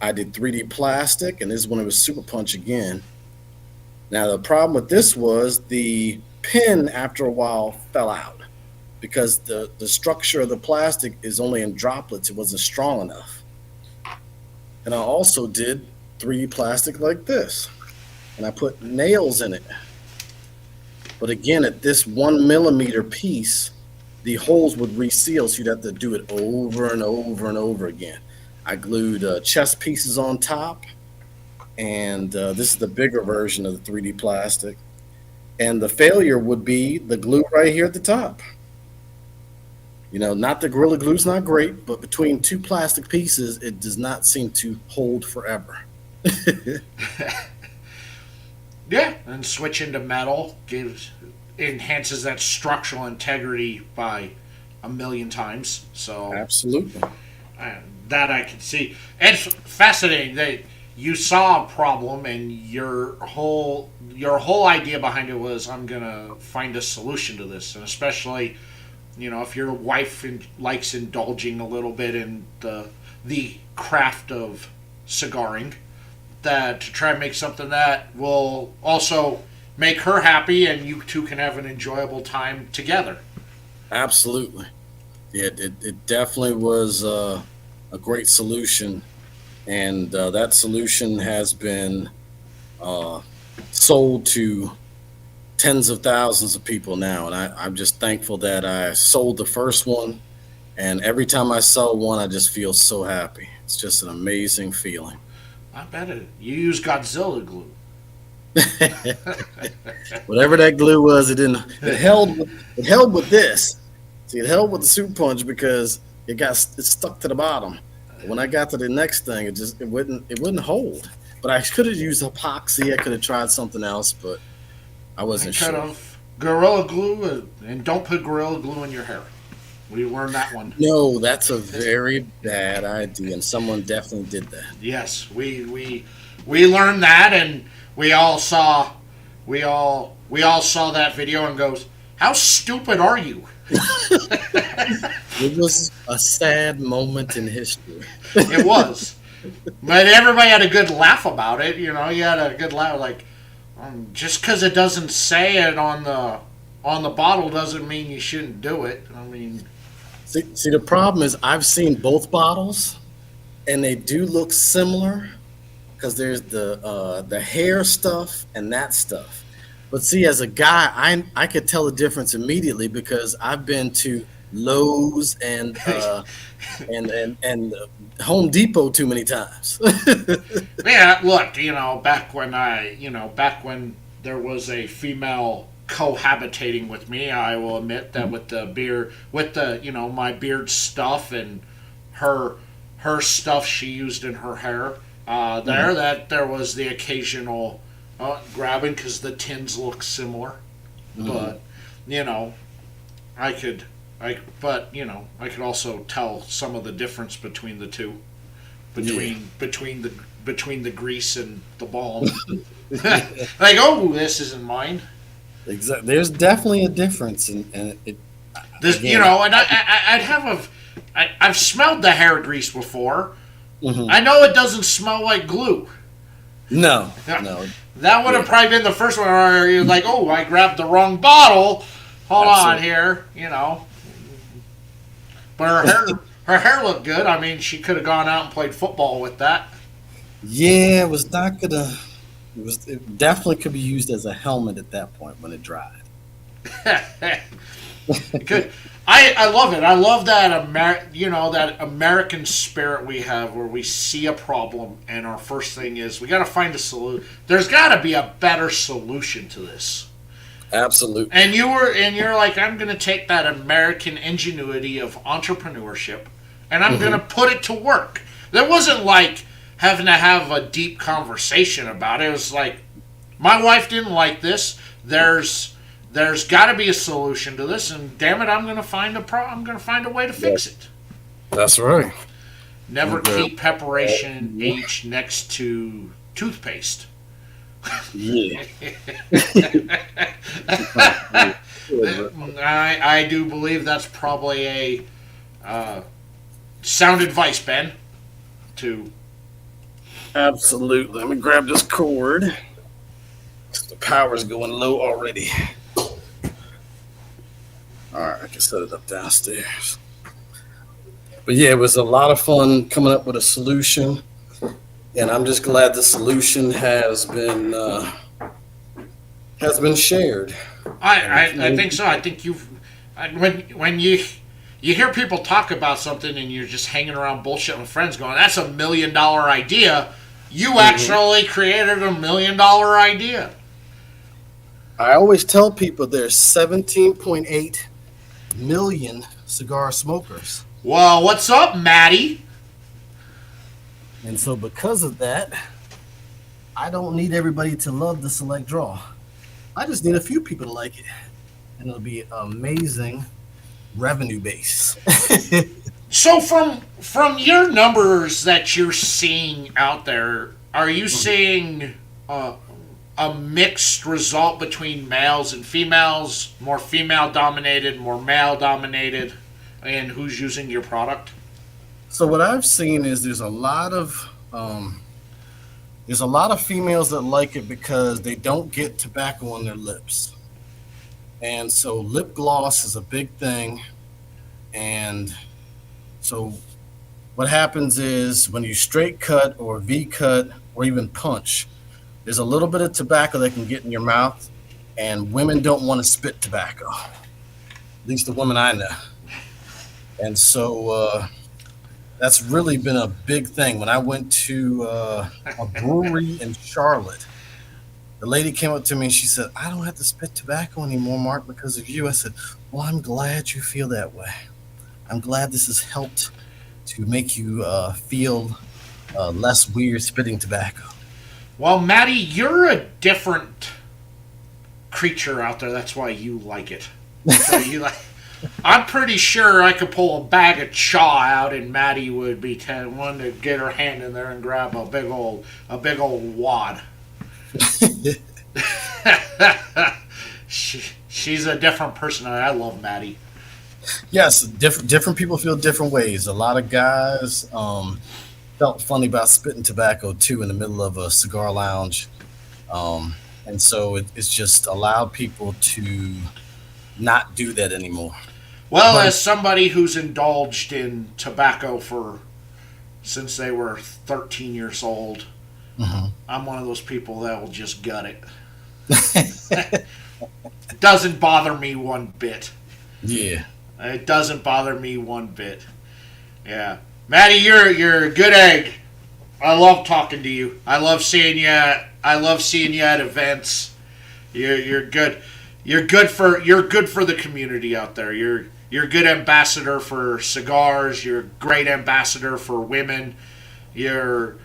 I did 3D plastic, and this is when it was Super Punch again. Now the problem with this was the pin after a while fell out because the structure of the plastic is only in droplets. It wasn't strong enough. And I also did 3D plastic like this, and I put nails in it. But again, at this 1 millimeter piece, the holes would reseal, so you'd have to do it over and over and over again. I glued chess pieces on top, and this is the bigger version of the 3D plastic. And the failure would be the glue right here at the top. Not the Gorilla Glue's not great, but between two plastic pieces, it does not seem to hold forever. Yeah, and switching to metal enhances that structural integrity by a million times. So Absolutely. That I can see. It's fascinating that you saw a problem and your whole idea behind it was, I'm gonna find a solution to this. And especially, if your wife likes indulging a little bit in the craft of cigaring, that to try and make something that will also make her happy and you two can have an enjoyable time together. Absolutely. Yeah, it definitely was a great solution, and that solution has been sold to tens of thousands of people now, and I'm just thankful that I sold the first one, and every time I sell one, I just feel so happy. It's just an amazing feeling. I bet it. You use Godzilla glue. Whatever that glue was, it held with this. See, it held with the Super Punch because it stuck to the bottom. When I got to the next thing, it wouldn't hold. But I could have used epoxy. I could have tried something else, but I wasn't sure. Kind of Gorilla Glue, and don't put Gorilla Glue in your hair. We learned that one. No, that's a very bad idea, and someone definitely did that. Yes, we learned that, and we all saw that video and goes, how stupid are you? It was a sad moment in history. It was, but everybody had a good laugh about it. You had a good laugh, like just because it doesn't say it on the bottle doesn't mean you shouldn't do it. I mean. See, the problem is I've seen both bottles, and they do look similar because there's the hair stuff and that stuff. But see, as a guy, I could tell the difference immediately because I've been to Lowe's and Home Depot too many times. Yeah, look, back when there was a female cohabitating with me, I will admit that with my beard stuff and her stuff she used in her hair, that there was the occasional grabbing because the tins look similar, but I could also tell some of the difference between the two, between the grease and the balm. Like, oh, this isn't mine. Exactly. There's definitely a difference, and it. This, again, and I've smelled the hair grease before, I know it doesn't smell like glue. No, no. That would have probably been the first one where you're like, oh, I grabbed the wrong bottle. Hold on here, But her hair looked good. I mean, she could have gone out and played football with that. Yeah, it was not gonna. It definitely could be used as a helmet at that point when it dried. Good. I love it. I love that that American spirit we have, where we see a problem and our first thing is we got to find a solution. There's got to be a better solution to this. Absolutely. And you're like, I'm going to take that American ingenuity of entrepreneurship and I'm going to put it to work. There wasn't like having to have a deep conversation about it. It was like, my wife didn't like this. There's got to be a solution to this, and damn it, I'm going to find a way to fix it. That's right. Never keep preparation H next to toothpaste. Yeah. I do believe that's probably a sound advice, Ben. Absolutely. Let me grab this cord. The power's going low already. All right, I can set it up downstairs. But yeah, it was a lot of fun coming up with a solution, and I'm just glad the solution has been shared. I think so. I think when you hear people talk about something and you're just hanging around bullshitting with friends, going, "That's $1 million idea." You actually created $1 million idea. I always tell people there's 17.8 million cigar smokers. Well, what's up, Maddie? And so because of that, I don't need everybody to love the Select Draw. I just need a few people to like it. And it'll be amazing revenue base. So from your numbers that you're seeing out there, are you seeing a mixed result between males and females, more female dominated, more male dominated, and who's using your product? So what I've seen is there's a lot of females that like it because they don't get tobacco on their lips. And so lip gloss is a big thing. And so what happens is when you straight cut or V cut or even punch, there's a little bit of tobacco that can get in your mouth, and women don't want to spit tobacco. At least the women I know. And so that's really been a big thing. When I went to a brewery in Charlotte, the lady came up to me and she said, "I don't have to spit tobacco anymore, Mark, because of you." I said, "Well, I'm glad you feel that way. I'm glad this has helped to make you feel less weird spitting tobacco." Well, Maddie, you're a different creature out there. That's why you like it. I'm pretty sure I could pull a bag of chaw out, and Maddie would be one to get her hand in there and grab a big old wad. She's a different person. I love Maddie. Yes, different people feel different ways. A lot of guys felt funny about spitting tobacco too in the middle of a cigar lounge, and so it's just allowed people to not do that anymore. Well, as somebody who's indulged in tobacco since they were 13 years old, I'm one of those people that will just gut it. It doesn't bother me one bit. Yeah. It doesn't bother me one bit. Yeah. Maddie, you're a good egg. I love talking to you. I love seeing you at events. You're good. You're good for the community out there. You're a good ambassador for cigars. You're a great ambassador for women. You're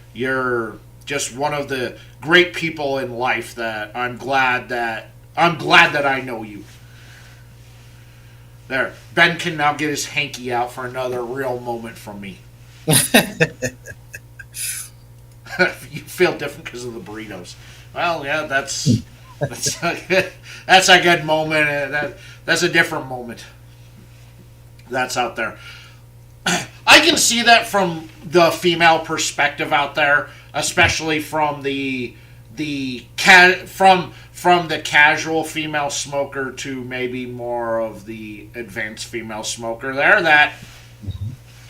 just one of the great people in life that I'm glad that I know you. There, Ben can now get his hanky out for another real moment from me. You feel different because of the burritos. Well, yeah, that's a good moment. That's a different moment. That's out there. I can see that from the female perspective out there, especially from from the casual female smoker to maybe more of the advanced female smoker there. That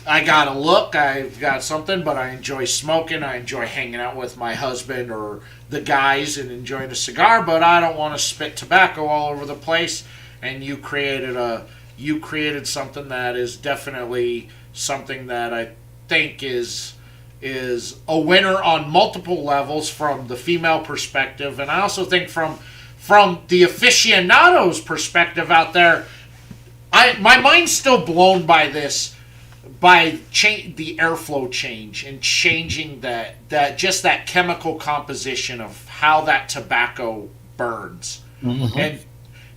I got a look, I've got something, but I enjoy smoking. I enjoy hanging out with my husband or the guys and enjoying a cigar, but I don't want to spit tobacco all over the place. And you created something that is definitely something that I think is a winner on multiple levels from the female perspective, and I also think from the aficionado's perspective out there. My mind's still blown by this, by the airflow change and changing that just that chemical composition of how that tobacco burns, and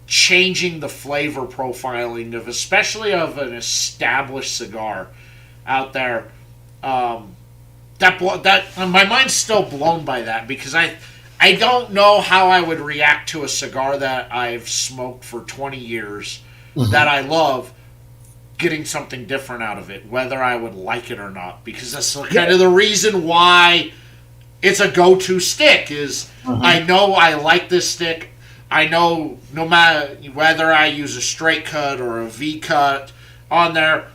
changing the flavor profiling of, especially of an established cigar out there. That my mind's still blown by that, because I don't know how I would react to a cigar that I've smoked for 20 years that I love, getting something different out of it, whether I would like it or not, because that's kind of the reason why it's a go-to stick is I know I like this stick. I know no matter whether I use a straight cut or a V cut on there,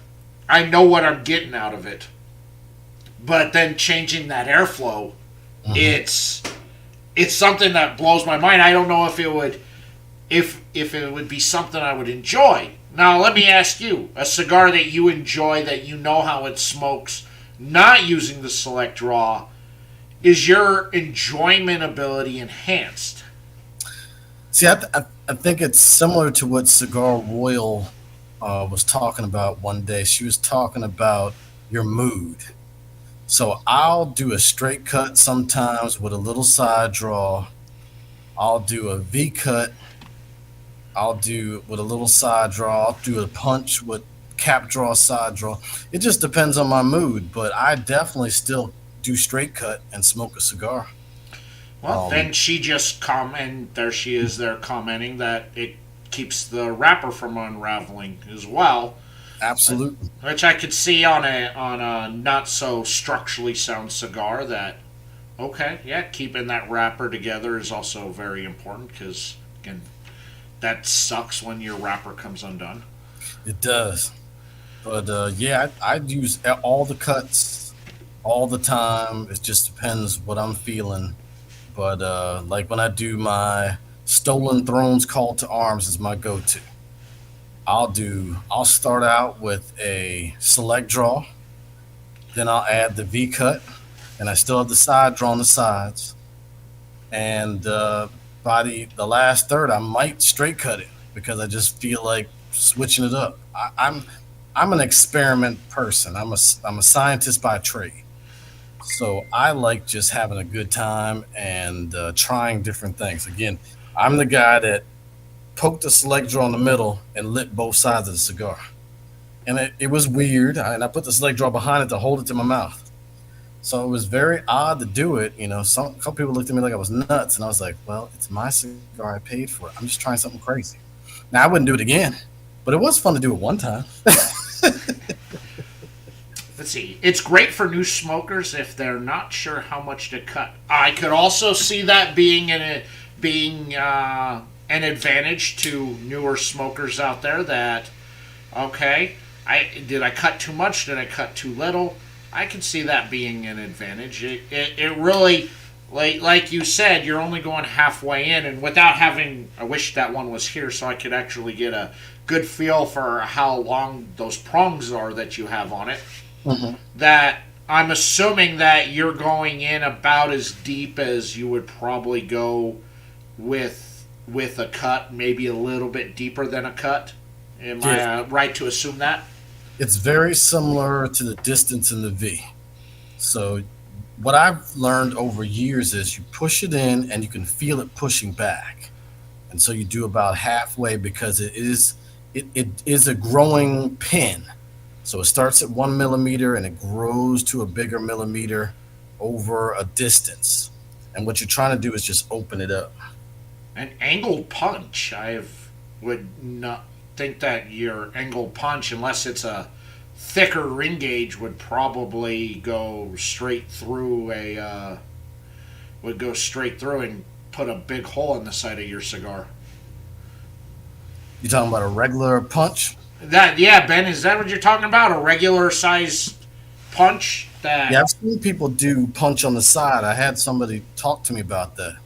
I know what I'm getting out of it. But then changing that airflow, it's something that blows my mind. I don't know if it would be something I would enjoy. Now let me ask you, a cigar that you enjoy, that you know how it smokes, not using the Select Draw, is your enjoyment ability enhanced? See, I think it's similar to what Cigar Royal was talking about one day. She was talking about your mood. So I'll do a straight cut sometimes with a little side draw. I'll do a V cut. I'll do with a little side draw. I'll do a punch with cap draw, side draw. It just depends on my mood, but I definitely still do straight cut and smoke a cigar. Well, then she just there she is there commenting that it keeps the wrapper from unraveling as well. Absolutely. Which I could see on a not so structurally sound cigar. That, okay, yeah, keeping that wrapper together is also very important, because again, that sucks when your wrapper comes undone. It does. But yeah, I use all the cuts all the time. It just depends what I'm feeling. But like when I do my Stolen Thrones Call to Arms is my go-to. I'll start out with a select draw, then I'll add the V cut, and I still have the side draw on the sides. And by the last third, I might straight cut it, because I just feel like switching it up. I'm an experiment person. I'm a scientist by trade. So I like just having a good time and trying different things. Again, I'm the guy that poked the select draw in the middle and lit both sides of the cigar. And it was weird. And I put the select draw behind it to hold it to my mouth. So it was very odd to do it. You know, a couple people looked at me like I was nuts. And I was like, well, it's my cigar. I paid for it. I'm just trying something crazy. Now, I wouldn't do it again. But it was fun to do it one time. Let's see. It's great for new smokers if they're not sure how much to cut. I could also see that being an advantage to newer smokers out there. That, okay, did I cut too much? Did I cut too little? I can see that being an advantage. It really, like you said, you're only going halfway in, and without having, I wish that one was here so I could actually get a good feel for how long those prongs are that you have on it. That I'm assuming that you're going in about as deep as you would probably go with a cut, maybe a little bit deeper than a cut. Am I right to assume that? It's very similar to the distance in the V. So what I've learned over years is you push it in and you can feel it pushing back. And so you do about halfway, because it is a growing pin. So it starts at 1 millimeter and it grows to a bigger millimeter over a distance. And what you're trying to do is just open it up. An angled punch. Would not think that your angled punch, unless it's a thicker ring gauge would probably go straight through and put a big hole in the side of your cigar. You talking about a regular punch? Yeah, Ben, is that what you're talking about? A regular size punch? Yeah, I've seen people do punch on the side. I had somebody talk to me about that.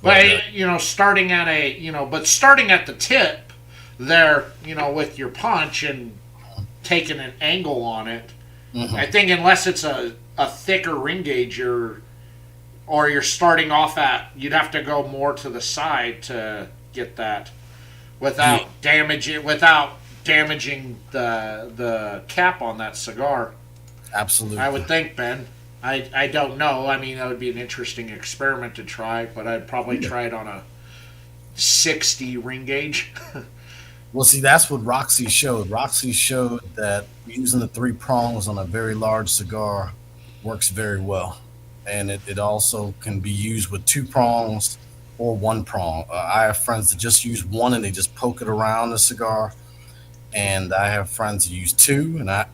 But starting at starting at the tip there, with your punch and taking an angle on it. Mm-hmm. I think unless it's a thicker ring gauge, or you're starting off you'd have to go more to the side to get that without damaging the cap on that cigar. Absolutely. I would think, Ben. I don't know. I mean, that would be an interesting experiment to try, but I'd probably try it on a 60 ring gauge. Well, see, that's what Roxy showed. Roxy showed that using the 3 prongs on a very large cigar works very well. And it also can be used with 2 prongs or 1 prong. I have friends that just use 1 and they just poke it around the cigar. And I have friends who use 2, and I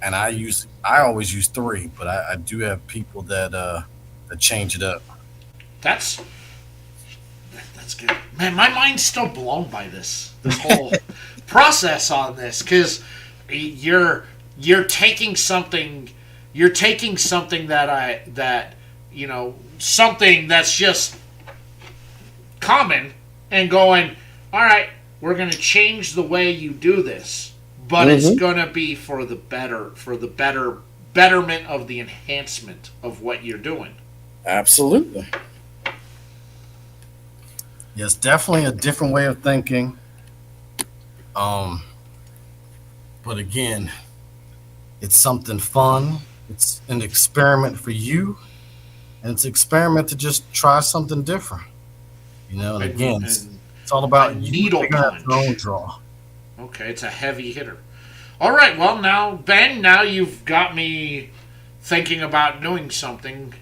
always use 3, but I do have people that change it up. That's good, man. My mind's still blown by this whole process on this, because you're taking something that something that's just common and going, all right, we're going to change the way you do this. But it's going to be for the betterment of the enhancement of what you're doing. Absolutely. Yes, definitely a different way of thinking. But again, it's something fun. It's an experiment for you, and it's an experiment to just try something different. And again, it's all about needle punch. Your own draw. Okay, it's a heavy hitter. All right, well, now, Ben, you've got me thinking about doing something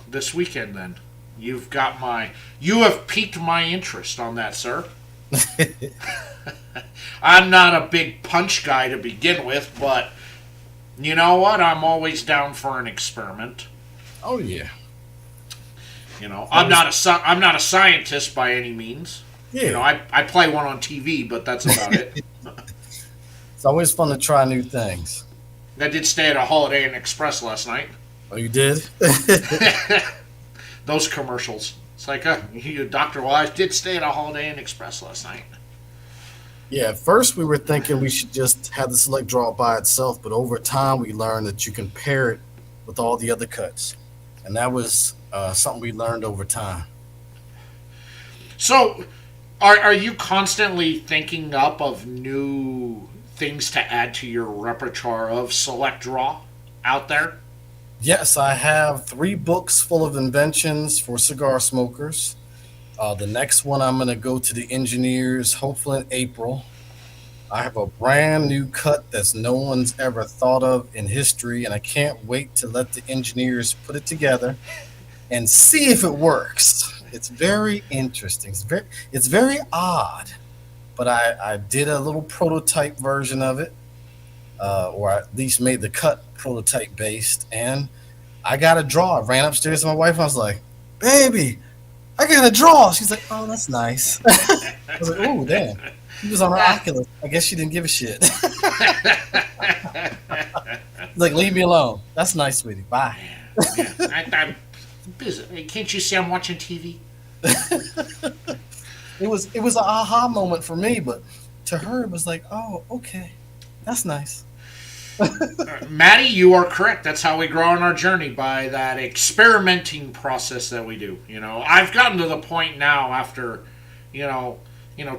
this weekend, then. You have piqued my interest on that, sir. I'm not a big punch guy to begin with, but you know what? I'm always down for an experiment. Oh, yeah. I'm not a scientist by any means. Yeah. I play one on TV, but that's about it. It's always fun to try new things. I did stay at a Holiday Inn Express last night. Oh, you did? Those commercials. It's like, Dr. Wise did stay at a Holiday Inn Express last night. Yeah, at first we were thinking we should just have the select draw by itself, but over time we learned that you can pair it with all the other cuts. And that was something we learned over time. So, are you constantly thinking up of new things to add to your repertoire of select draw out there? Yes, I have 3 books full of inventions for cigar smokers. The next one I'm going to go to the engineers, hopefully in April. I have a brand new cut that's no one's ever thought of in history, and I can't wait to let the engineers put it together and see if it works. It's very interesting. It's very odd, but I did a little prototype version of it, or at least made the cut prototype based, and I got a draw. I ran upstairs to my wife, and I was like, "Baby, I got a draw." She's like, "Oh, that's nice." I was like, "Oh, damn." He was on her Oculus. I guess she didn't give a shit. Like, leave me alone. That's nice, sweetie. Bye. I'm busy. Can't you see I'm watching TV? It was an aha moment for me, but to her it was like, oh, okay, that's nice. Maddie, you are correct. That's how we grow on our journey, by that experimenting process that we do. I've gotten to the point now after,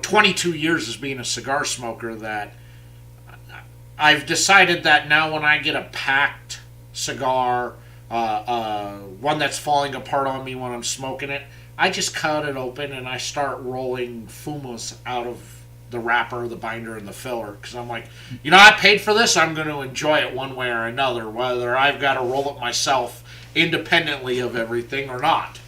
22 years as being a cigar smoker, that I've decided that now when I get a packed cigar, one that's falling apart on me when I'm smoking it, I just cut it open and I start rolling fumas out of the wrapper, the binder, and the filler, because I'm like, I paid for this. I'm going to enjoy it one way or another, whether I've got to roll it myself independently of everything or not.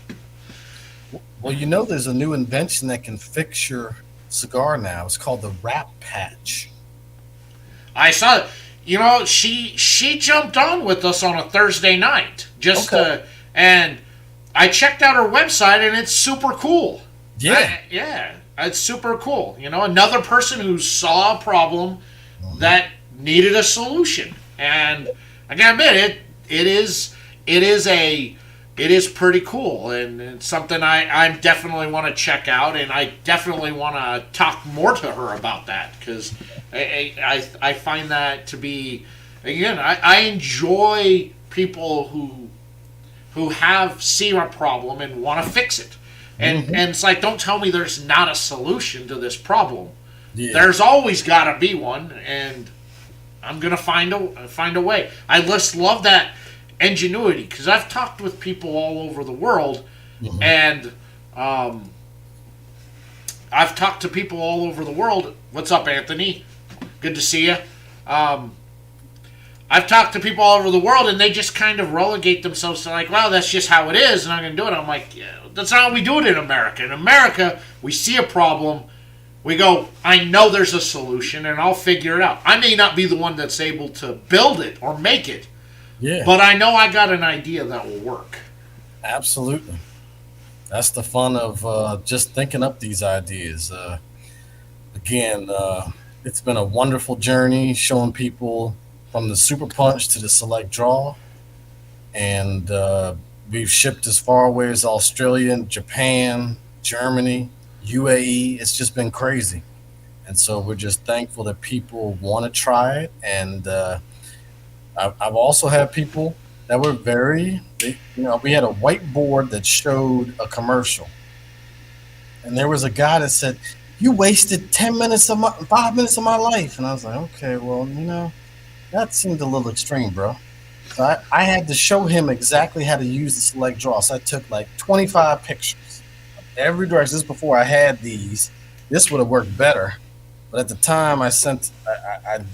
Well, there's a new invention that can fix your cigar now. It's called the wrap patch. I saw it. You know, she jumped on with us on a Thursday night and I checked out her website and it's super cool. Yeah, it's super cool. You know, another person who saw a problem that needed a solution, and I gotta admit it is pretty cool, and it's something I definitely want to check out, and I definitely want to talk more to her about that, because I find that to be, again, I enjoy people who see a problem and want to fix it, and it's like, don't tell me there's not a solution to this problem. Yeah. There's always got to be one, and I'm gonna find a way. I just love that ingenuity, because I've talked with people all over the world, and I've talked to people all over the world. What's up, Anthony? Good to see you. I've talked to people all over the world, and they just kind of relegate themselves to like, well, that's just how it is, and I'm going to do it. I'm like, yeah, that's not how we do it in America. In America, we see a problem, we go, I know there's a solution, and I'll figure it out. I may not be the one that's able to build it or make it, but I know I got an idea that will work. Absolutely. That's the fun of just thinking up these ideas. Again, it's been a wonderful journey showing people from the Super Punch to the Select Draw. And we've shipped as far away as Australia, Japan, Germany, UAE. It's just been crazy. And so we're just thankful that people want to try it. And I've also had people that were we had a whiteboard that showed a commercial. And there was a guy that said, you wasted 5 minutes of my life. And I was like, okay, well, that seemed a little extreme, bro. So I had to show him exactly how to use the Select Draw. So I took like 25 pictures of every direction. This is before I had these. This would have worked better. But at the time, I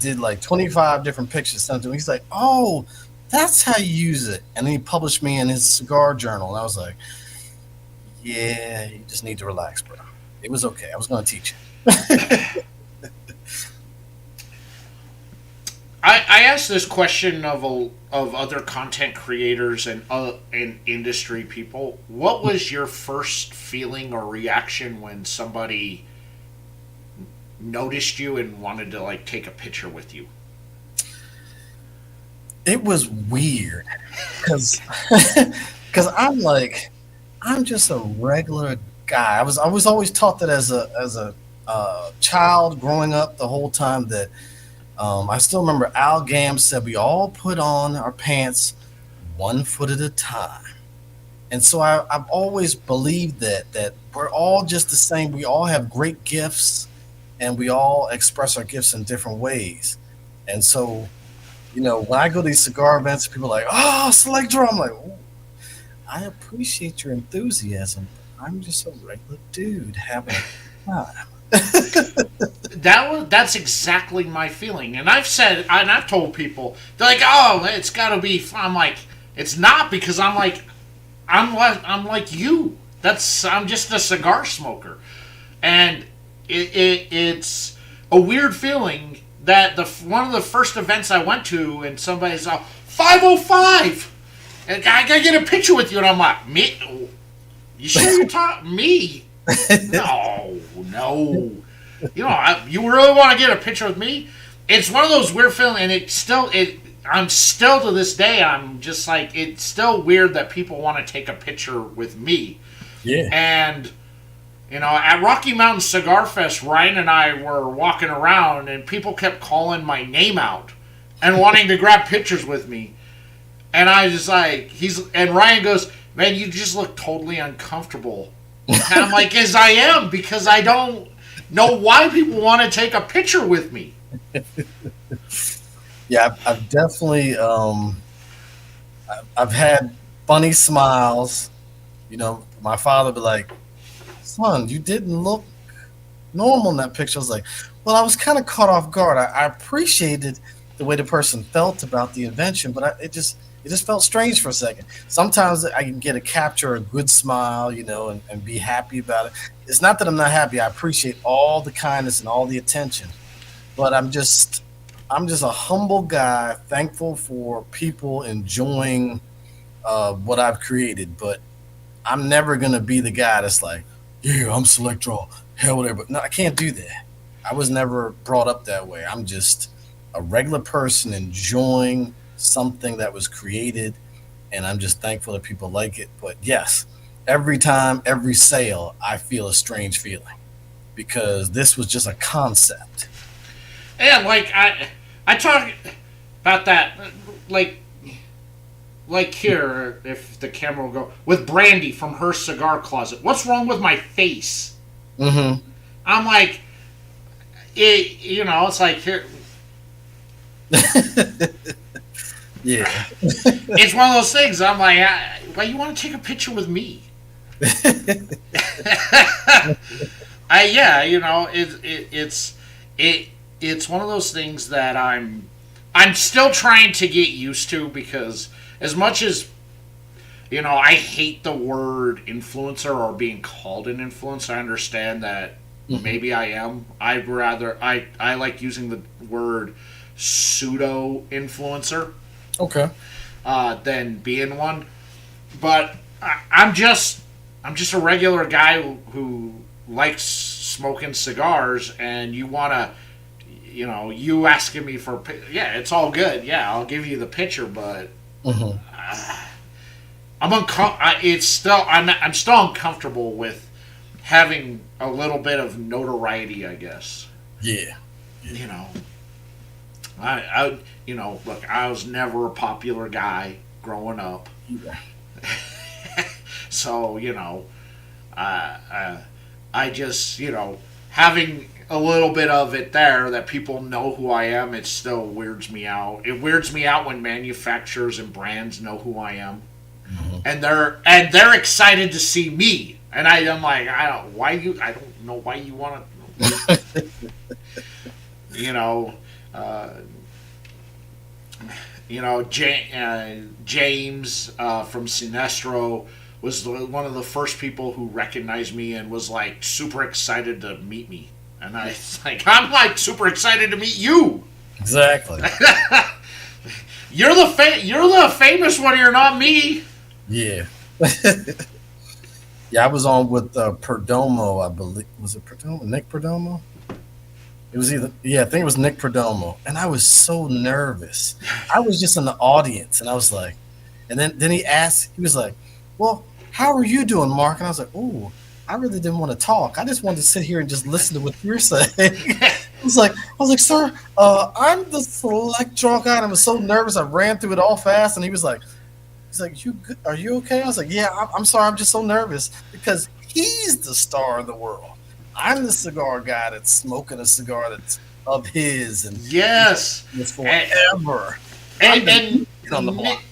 did like 25 different pictures. Sent to him. He's like, oh, that's how you use it. And then he published me in his cigar journal. And I was like, yeah, you just need to relax, bro. It was okay. I was going to teach you. I asked this question of other content creators and industry people. What was your first feeling or reaction when somebody noticed you and wanted to like take a picture with you? It was weird because I'm just a regular guy. I was always taught that as a child growing up, the whole time that I still remember Al Gam said we all put on our pants 1 foot at a time. And so I've always believed that we're all just the same. We all have great gifts, and we all express our gifts in different ways. And so, when I go to these cigar events, people are like, oh, Select Draw. I'm like, oh, I appreciate your enthusiasm. I'm just a regular dude having a time. That's exactly my feeling, and I've told people, they're like, oh, it's got to be fun. I'm like, it's not, because I'm like you. I'm just a cigar smoker, and it's a weird feeling that one of the first events I went to, and somebody's like, 505, and I gotta get a picture with you, and I'm like, me? You sure you're talking me? No. You really want to get a picture with me? It's one of those weird feelings, and I'm still to this day, I'm just like, it's still weird that people want to take a picture with me. Yeah. And, at Rocky Mountain Cigar Fest, Ryan and I were walking around, and people kept calling my name out and wanting to grab pictures with me. And I just like, and Ryan goes, man, you just look totally uncomfortable. And I'm like, yes, I am, because I don't know why people want to take a picture with me. Yeah, I've definitely, I've had funny smiles. My father would be like, son, you didn't look normal in that picture. I was like, well, I was kind of caught off guard. I appreciated the way the person felt about the invention, but it just felt strange for a second. Sometimes I can capture a good smile, and be happy about it. It's not that I'm not happy. I appreciate all the kindness and all the attention, but I'm I'm just a humble guy, thankful for people enjoying what I've created, but I'm never gonna be the guy that's like, yeah, I'm select draw, hell whatever. But no, I can't do that. I was never brought up that way. I'm just a regular person enjoying something that was created, and I'm just thankful that people like it. But yes, every time, every sale, I feel a strange feeling because this was just a concept. And like I talk about that like here, if the camera will go, with Brandy from her cigar closet. What's wrong with my face? Mm-hmm. I'm like, it's like here. Yeah. It's one of those things. I'm like, why you want to take a picture with me? It's one of those things that I'm still trying to get used to, because as much as I hate the word influencer or being called an influencer. I understand that maybe I am. I like using the word pseudo influencer Okay. than being one. But I'm just a regular guy who likes smoking cigars, and you want to. You asking me for, yeah, it's all good. Yeah, I'll give you the picture, but I'm still uncomfortable with having a little bit of notoriety, I guess. Yeah. You know, I look, I was never a popular guy growing up, Yeah. so I just having a little bit of it there that people know who I am, it still weirds me out. It weirds me out when manufacturers and brands know who I am, and they're excited to see me, and I'm like, I don't know why you want to, James from Sinestro was one of the first people who recognized me and was like super excited to meet me. And I'm like super excited to meet you. Exactly. You're the famous one. You're not me. Yeah. Yeah, I was on with Perdomo, I believe. Was it Perdomo? Nick Perdomo? It was I think it was Nick Perdomo. And I was so nervous. I was just in the audience, and I was like, and then he was like, well, how are you doing, Mark? And I was like, ooh, I really didn't want to talk. I just wanted to sit here and just listen to what you're saying. I was like, sir, I'm the select draw guy. And I was so nervous. I ran through it all fast. And he's like, you good? Are you okay? I was like, yeah, I'm sorry. I'm just so nervous because he's the star of the world. I'm the cigar guy that's smoking a cigar that's of his. And yes. It's forever. And on the block.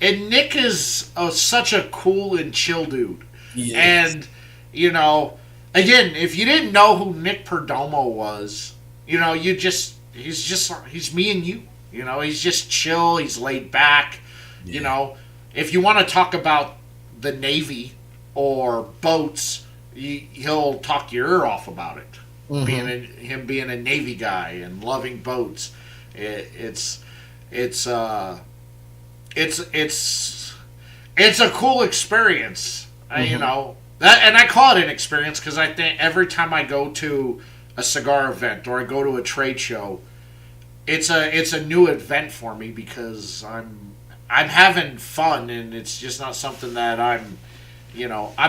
And Nick is such a cool and chill dude. And again, if you didn't know who Nick Perdomo was, he's me and you. He's just chill. He's laid back. Yeah. If you want to talk about the Navy or boats, he'll talk your ear off about it. Him being a Navy guy and loving boats, it's a cool experience. And I call it an experience because I think every time I go to a cigar event or I go to a trade show, it's a new event for me because I'm having fun, and it's just not something that I'm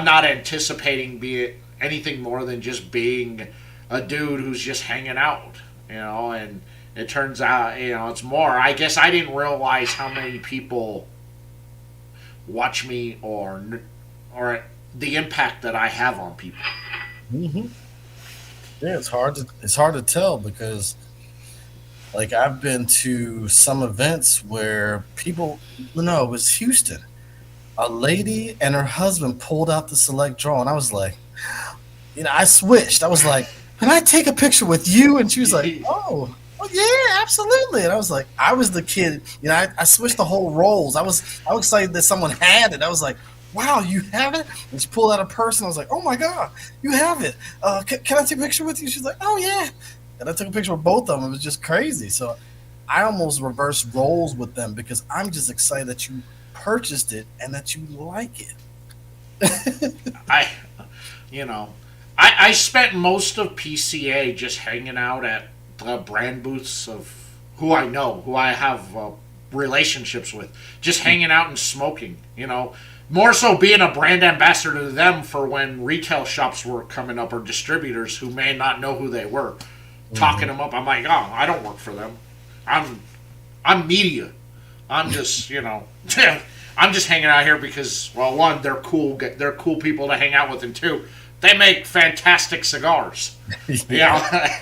not anticipating be anything more than just being a dude who's just hanging out, and it turns out it's more. I guess I didn't realize how many people watch me or the impact that I have on people. Yeah, it's hard to tell because, like, I've been to some events where people, it was Houston. A lady and her husband pulled out the select draw, and I was like, I switched. I was like, can I take a picture with you? And she was like, oh yeah, absolutely. And I was like, I was the kid. I switched the whole roles. I was excited that someone had it. I was like, wow, you have it? And she pulled out a purse, and I was like, oh my God, you have it. Can I take a picture with you? She's like, oh yeah. And I took a picture with both of them. It was just crazy. So I almost reverse roles with them because I'm just excited that you purchased it and that you like it. I, you know, I spent most of PCA just hanging out at the brand booths of who I know, who I have relationships with, just hanging out and smoking. More so being a brand ambassador to them for when retail shops were coming up or distributors who may not know who they were, talking them up. I'm like, oh, I don't work for them. I'm media. I'm just I'm just hanging out here because, well, one, they're cool. They're cool people to hang out with, and two, they make fantastic cigars. Yeah.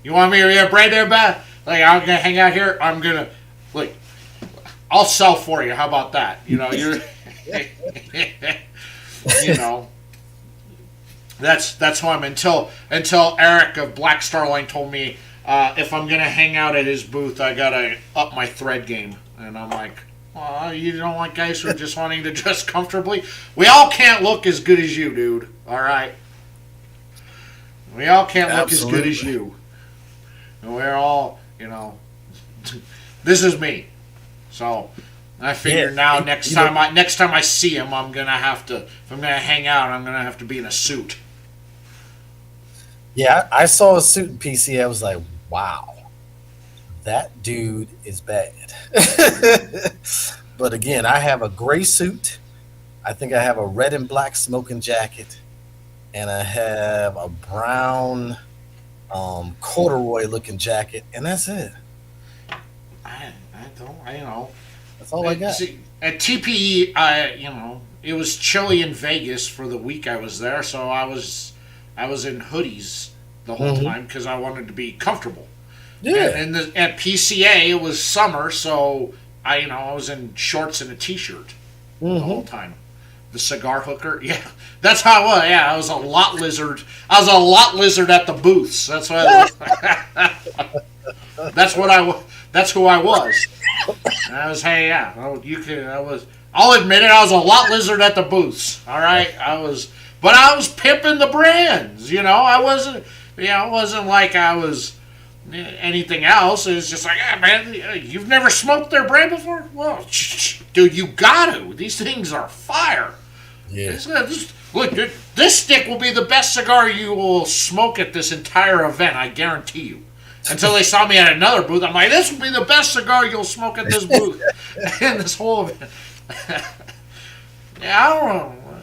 You want me to be a brand ambassador? Like, I'm gonna hang out here. I'm gonna I'll sell for you. How about that? You're that's who I'm until Eric of Black Star Line told me if I'm gonna hang out at his booth, I gotta up my thread game, and I'm like, well, you don't like guys who are just wanting to dress comfortably? We all can't look as good as you, dude. All right, we all can't look as good as you, and we're all, this is me. So I figure now next time I see him, I'm gonna have to, if I'm gonna hang out, I'm gonna have to be in a suit. Yeah, I saw a suit in PC. I was like, wow, that dude is bad. But again, I have a gray suit. I think I have a red and black smoking jacket, and I have a brown corduroy looking jacket, and that's it. That's all I got. See, at TPE, it was chilly in Vegas for the week I was there, so I was in hoodies the whole time because I wanted to be comfortable. Yeah. And at PCA, it was summer, so I was in shorts and a t-shirt the whole time. The cigar hooker, yeah, that's how I was. Yeah, I was a lot lizard. I was a lot lizard at the booths. That's what. That's who I was. And I was, hey, yeah, I'll admit it, I was a lot lizard at the booths. All right, but I was pimping the brands. I wasn't like I was anything else. It was just like, man, you've never smoked their brand before? Well, dude, you got to. These things are fire. Yeah. Look, dude, this stick will be the best cigar you will smoke at this entire event. I guarantee you. Until they saw me at another booth, I'm like, this will be the best cigar you'll smoke at this booth. And this whole event. Yeah, I don't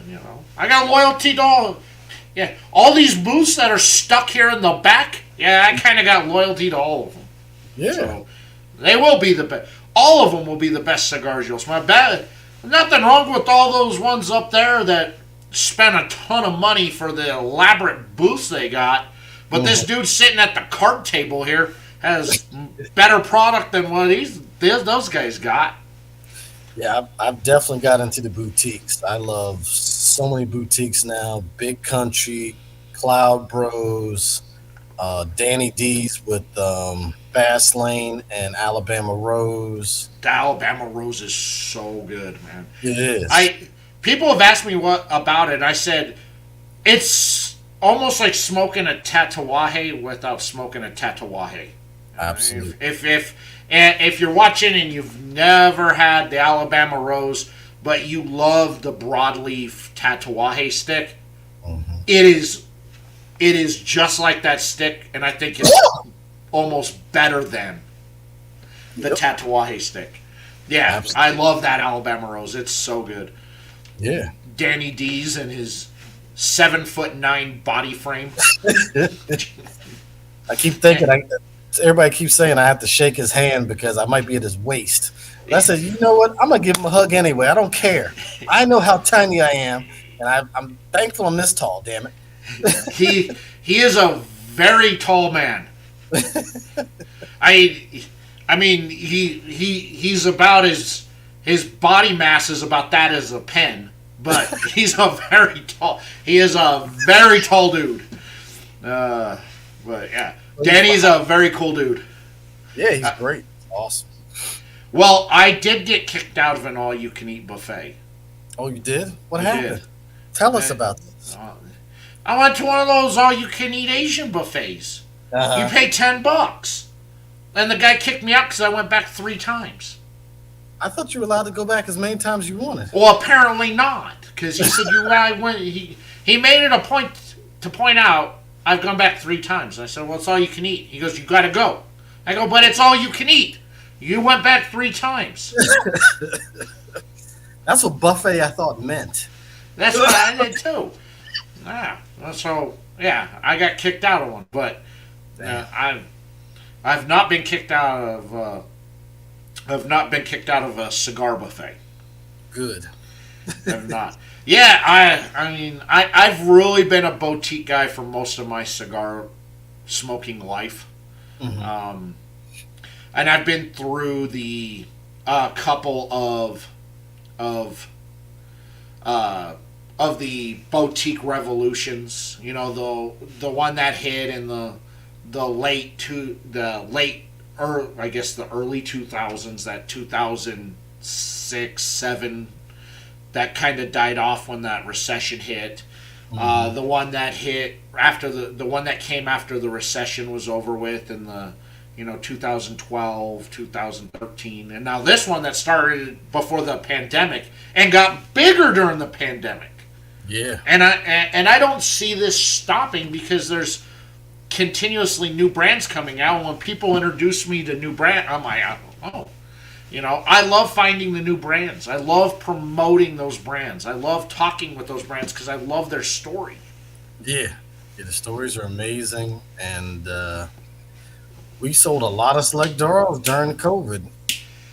know. I got loyalty to all these booths that are stuck here in the back. Yeah, I kind of got loyalty to all of them. Yeah. So they will be the best. All of them will be the best cigars you'll smoke. Nothing wrong with all those ones up there that spent a ton of money for the elaborate booths they got. But this dude sitting at the card table here has better product than what those guys got. Yeah, I've definitely got into the boutiques. I love so many boutiques now. Big Country, Cloud Bros, Danny D's with Fast Lane and Alabama Rose. The Alabama Rose is so good, man. It is. People have asked me what about it. I said it's almost like smoking a Tatuaje without smoking a Tatuaje. Absolutely. If you're watching and you've never had the Alabama Rose, but you love the broadleaf Tatuaje stick, it is just like that stick, and I think it's almost better than the Tatuaje stick. Yeah, absolutely. I love that Alabama Rose. It's so good. Yeah. Danny D's and his 7'9" body frame. I keep thinking, everybody keeps saying I have to shake his hand because I might be at his waist. And I said, you know what? I'm going to give him a hug anyway. I don't care. I know how tiny I am, and I'm thankful I'm this tall, damn it. He is a very tall man. I mean, he's about his body mass is about that as a pen. But he is a very tall dude. But yeah, Danny's a very cool dude. Yeah, he's great. Awesome. Well, I did get kicked out of an all-you-can-eat buffet. Oh, you did? What happened? Tell us about this. I went to one of those all-you-can-eat Asian buffets. You pay $10. And the guy kicked me out because I went back 3 times. I thought you were allowed to go back as many times as you wanted. Well, apparently not, because he said he made it a point to point out I've gone back 3 times. I said, well, it's all you can eat. He goes, you got to go. I go, but it's all you can eat. You went back 3 times. That's what buffet I thought meant. That's what I did too. Yeah. So yeah, I got kicked out of one, but I've not been kicked out of. I've not been kicked out of a cigar buffet. Good. I've not. Yeah, I've really been a boutique guy for most of my cigar smoking life. Mm-hmm. And I've been through the couple of the boutique revolutions. You know, the one that hit in the early 2000s, that 2006, 7, that kind of died off when that recession hit. The one that hit after the one that came after the recession was over with in the 2012, 2013, and now this one that started before the pandemic and got bigger during the pandemic. Yeah. And I don't see this stopping because there's continuously new brands coming out. And when people introduce me to new brand, I'm like, oh, I love finding the new brands. I love promoting those brands. I love talking with those brands because I love their story. Yeah, the stories are amazing, and we sold a lot of Select Doros during COVID.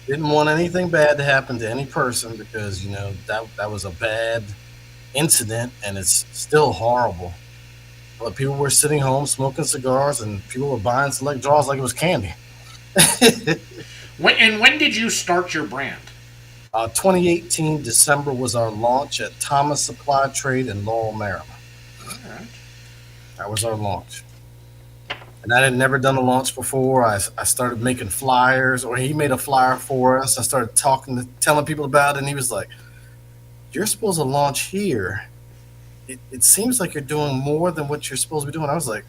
Didn't want anything bad to happen to any person because that was a bad incident, and it's still horrible. But people were sitting home smoking cigars, and people were buying Select Draws like it was candy. When did you start your brand? 2018 December was our launch at Thomas Supply Trade in Laurel, Maryland. All right. That was our launch. And I had never done a launch before. I started making flyers, or he made a flyer for us. I started telling people about it, and he was like, "You're supposed to launch here. It seems like you're doing more than what you're supposed to be doing." I was like,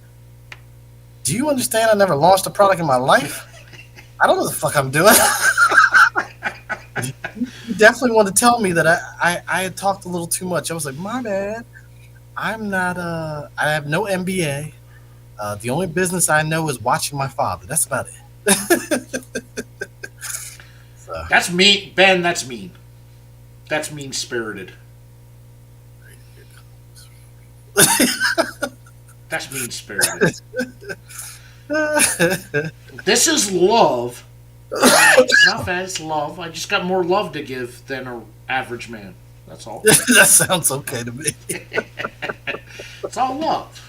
"Do you understand? I never launched a product in my life. I don't know what the fuck I'm doing." He definitely wanted to tell me that I had talked a little too much. I was like, "My bad. I'm not. I have no MBA. The only business I know is watching my father. That's about it." So. That's mean, Ben. That's mean. That's mean spirited. That's mean spirited. This is love. It's not bad. It's love. I just got more love to give than an average man. That's all. That sounds okay to me. It's all love.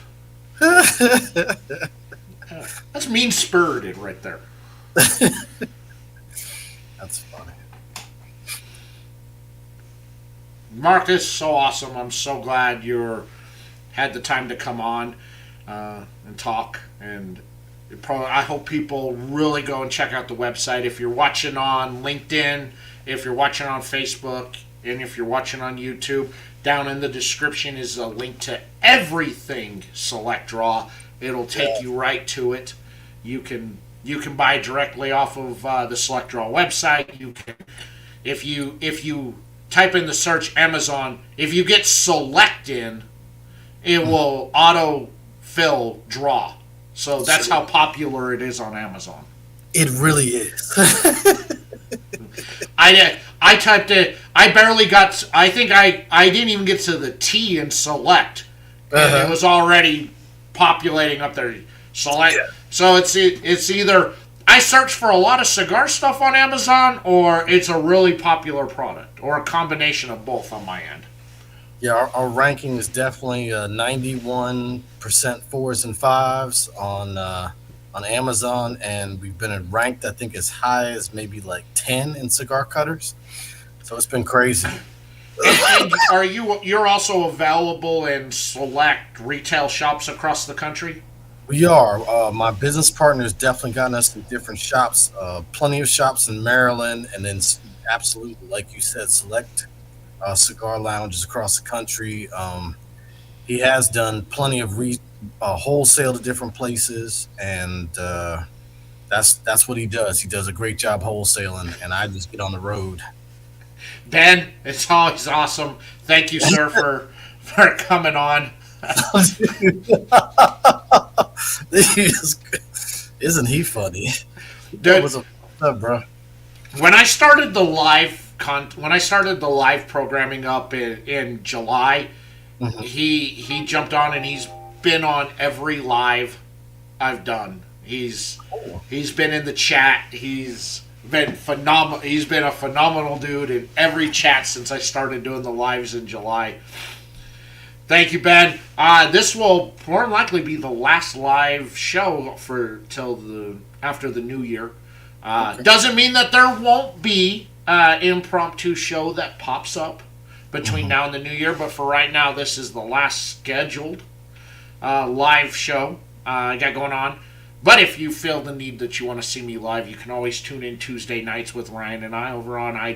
That's mean spirited right there. That's funny. Marc, this is so awesome. I'm so glad you had the time to come on and talk. And I hope people really go and check out the website. If you're watching on LinkedIn, if you're watching on Facebook, and if you're watching on YouTube, down in the description is a link to everything Select Draw. It'll take you right to it. You can buy directly off of the Select Draw website. You can, if you type in the search Amazon, if you get Select in, it will auto fill Draw. So that's how popular it is on Amazon. It really is. I typed it. I barely got. I think I didn't even get to the T in Select, and it was already populating up there. Select. Yeah. So it's either I search for a lot of cigar stuff on Amazon, or it's a really popular product, or a combination of both on my end. Yeah, our ranking is definitely 91% 4s and 5s on Amazon, and we've been ranked, I think, as high as maybe like 10 in cigar cutters. So it's been crazy. And you're also available in select retail shops across the country? We are. My business partner's definitely gotten us in different shops. Plenty of shops in Maryland, and then absolutely, like you said, select cigar lounges across the country. He has done plenty of wholesale to different places, and That's what he does. He does a great job wholesaling, and I just get on the road. Ben, it's always awesome. Thank you, sir, for coming on. Isn't he funny? Dude, What's up, bro? when I started the live programming up in July, he jumped on and he's been on every live I've done. He's been in the chat. He's been phenomenal. He's been a phenomenal dude in every chat since I started doing the lives in July. Thank you, Ben. This will more than likely be the last live show till after the new year. Doesn't mean that there won't be impromptu show that pops up between now and the new year, but for right now, this is the last scheduled live show I got going on. But if you feel the need that you want to see me live, you can always tune in Tuesday nights with Ryan and I over on my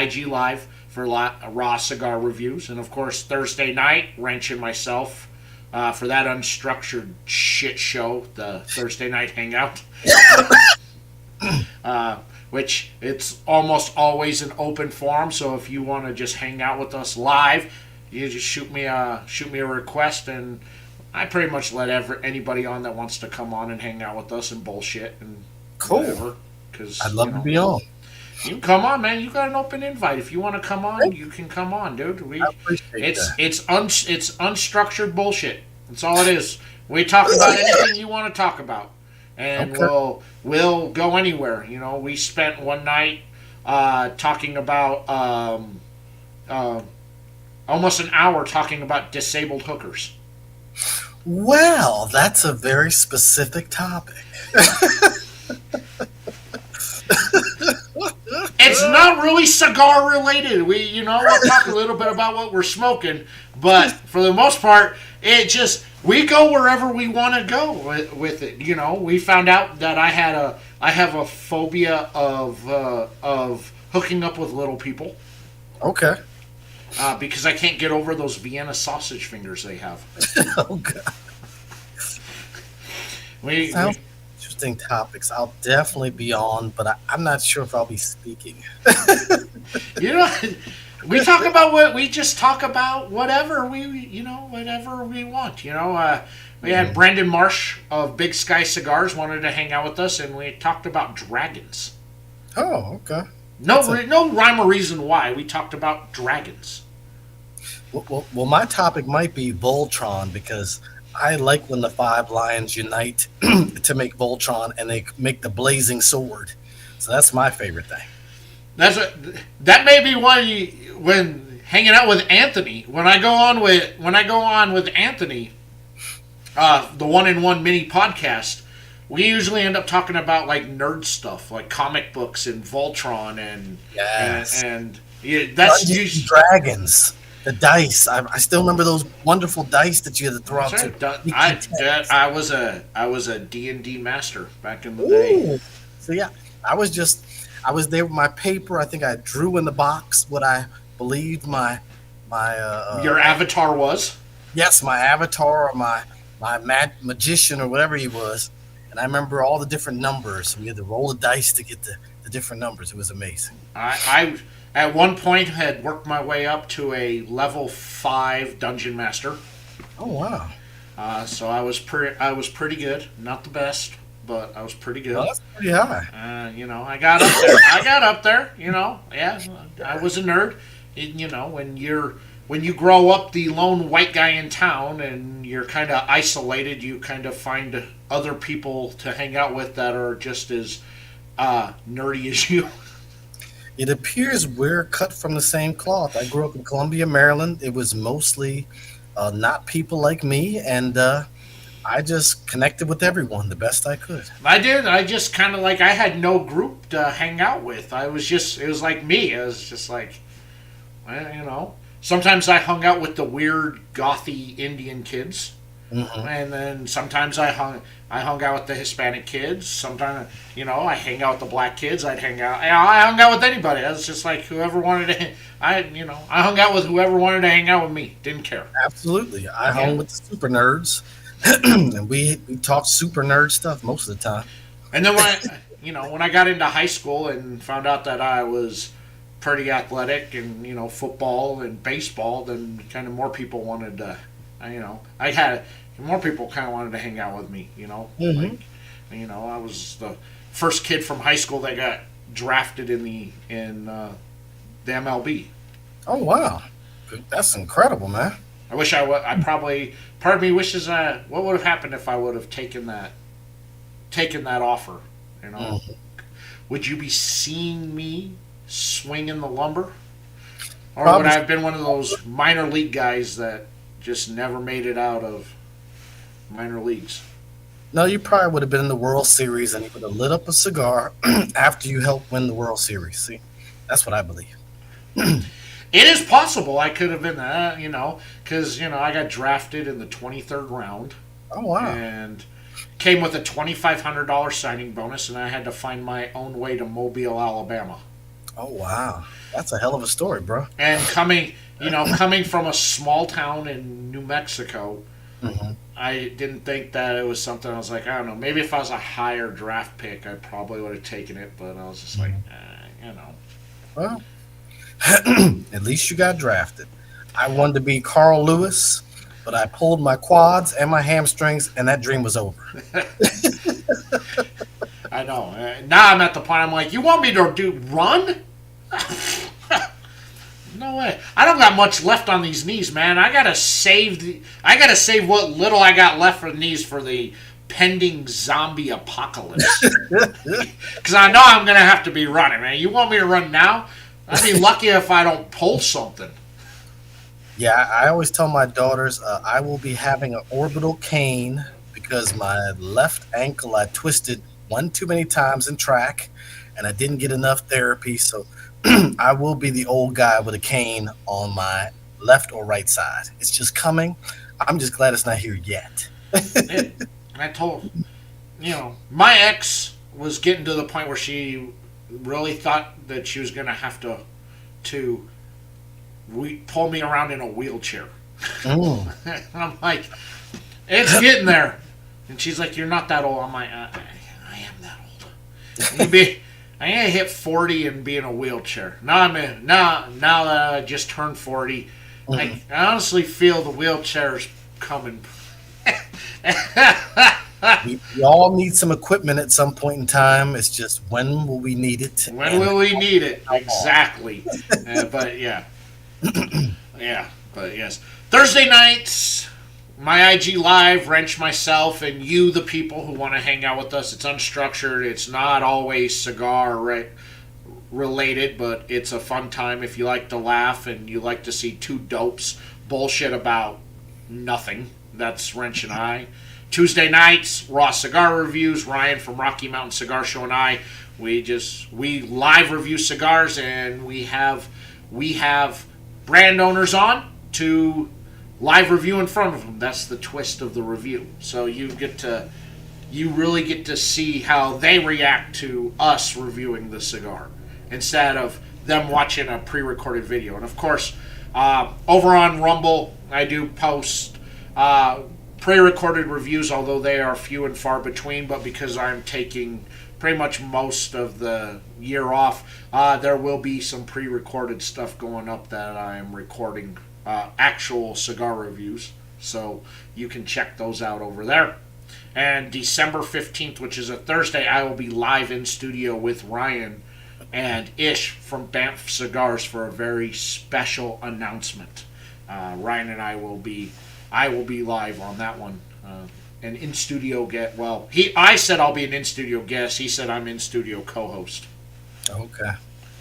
IG Live for raw cigar reviews. And of course, Thursday night, Wrench and myself for that unstructured shit show, the Thursday night hangout. Which it's almost always an open forum, so if you want to just hang out with us live, you just shoot me a request, and I pretty much let anybody on that wants to come on and hang out with us and bullshit and whatever. Because I'd love to be on. You can come on, man. You got an open invite. If you want to come on, you can come on, dude. I appreciate that. It's unstructured bullshit. That's all it is. We talk about anything you want to talk about, and we'll go anywhere. You know, we spent one night talking about almost an hour talking about disabled hookers. Well, that's a very specific topic. It's not really cigar related. We'll talk a little bit about what we're smoking, but for the most part, we go wherever we want to go with it. You know, we found out that I have a phobia of hooking up with little people. Okay. Because I can't get over those Vienna sausage fingers they have. Okay. Sounds interesting topics. I'll definitely be on, but I'm not sure if I'll be speaking. We talk about whatever we want. We had Brandon Marsh of Big Sky Cigars wanted to hang out with us, and we talked about dragons. Oh, okay. No rhyme or reason why. We talked about dragons. Well, my topic might be Voltron, because I like when the five lions unite to make Voltron, and they make the blazing sword. So that's my favorite thing. That may be why when hanging out with Anthony, when I go on with Anthony, the 1-in-1 mini podcast, we usually end up talking about like nerd stuff, like comic books and Voltron and that's usually Dragons. The dice. I still remember those wonderful dice that you had to throw out. I was a D&D master back in the day. So yeah, I was there with my paper. I think I drew in the box what I believed my your avatar was. Yes, my avatar or my magician or whatever he was. And I remember all the different numbers. We had to roll the dice to get the different numbers. It was amazing. I at one point had worked my way up to a level 5 dungeon master. Oh wow! So I was pretty good. Not the best, but I was pretty good. Oh, that's pretty high. I got up there. Yeah, I was a nerd. When you grow up the lone white guy in town and you're kind of isolated, you kind of find other people to hang out with that are just as nerdy as you. It appears we're cut from the same cloth. I grew up in Columbia, Maryland. It was mostly not people like me, and I just connected with everyone the best I could. I did. I just kind of I had no group to hang out with. It was like me. I was just like, Sometimes I hung out with the weird gothy Indian kids. Mm-hmm. And then sometimes I hung out with the Hispanic kids. Sometimes, I hang out with the black kids. I hung out with anybody. I was just like whoever wanted to. I hung out with whoever wanted to hang out with me. Didn't care. Absolutely, I hung with the super nerds, and we talked super nerd stuff most of the time. And then when I got into high school and found out that I was pretty athletic and football and baseball, then kind of more people wanted to, I had more people kind of wanted to hang out with me. Mm-hmm. I was the first kid from high school that got drafted in the MLB. Oh wow, that's incredible, man. I wish I probably part of me wishes what would have happened if I would have taken that offer. Mm-hmm. Would you be seeing me swing in the lumber, or Probably. would I have been one of those minor league guys that just never made it out of minor leagues? No, you probably would have been in the World Series and you would have lit up a cigar after you helped win the World Series. See, that's what I believe. It is possible I could have been that, because I got drafted in the 23rd round. Oh wow! And came with a $2,500 signing bonus, and I had to find my own way to Mobile, Alabama. Oh wow, that's a hell of a story, bro. And coming from a small town in New Mexico, Mm-hmm. I didn't think that it was something. I was like, I don't know, maybe if I was a higher draft pick, I probably would have taken it. But I was just like, Well, at least you got drafted. I wanted to be Carl Lewis, but I pulled my quads and my hamstrings, and that dream was over. I know. Now I'm at the point. I'm like, you want me to run? No way. I don't got much left on these knees, man. I gotta save what little I got left for the knees for the pending zombie apocalypse. Because I know I'm gonna have to be running, man. You want me to run now? I'd be lucky if I don't pull something. Yeah, I always tell my daughters I will be having an orbital cane because my left ankle I twisted one too many times in track, and I didn't get enough therapy. So I will be the old guy with a cane on my left or right side. It's just coming. I'm just glad it's not here yet. I told, my ex was getting to the point where she really thought that she was going to have to pull me around in a wheelchair. Mm. And I'm like, it's getting there. And she's like, you're not that old. I'm like, I am that old. I ain't hit 40 and be in a wheelchair. Now that I just turned 40, I honestly feel the wheelchair's coming. We all need some equipment at some point in time. It's just when will we need it? When will we need it? Exactly. But yeah. Yeah, but yes. Thursday nights, my IG Live, Wrench, myself, and you, the people who want to hang out with us. It's unstructured. It's not always cigar related, but it's a fun time if you like to laugh and you like to see two dopes bullshit about nothing. That's Wrench and I. Tuesday nights, raw cigar reviews. Ryan from Rocky Mountain Cigar Show and I, we live review cigars, and we have brand owners on to live review in front of them. That's the twist of the review. So you really get to see how they react to us reviewing the cigar instead of them watching a pre-recorded video. And of course, over on Rumble, I do post pre-recorded reviews, although they are few and far between. But because I'm taking pretty much most of the year off, there will be some pre-recorded stuff going up that I am recording, actual cigar reviews, so you can check those out over there. And December 15th, which is a Thursday, I will be live in studio with Ryan and Ish from Banff Cigars for a very special announcement. Ryan and I will be live on that one. An in-studio guest. Well, I said I'll be an in-studio guest. He said I'm in-studio co-host. Okay.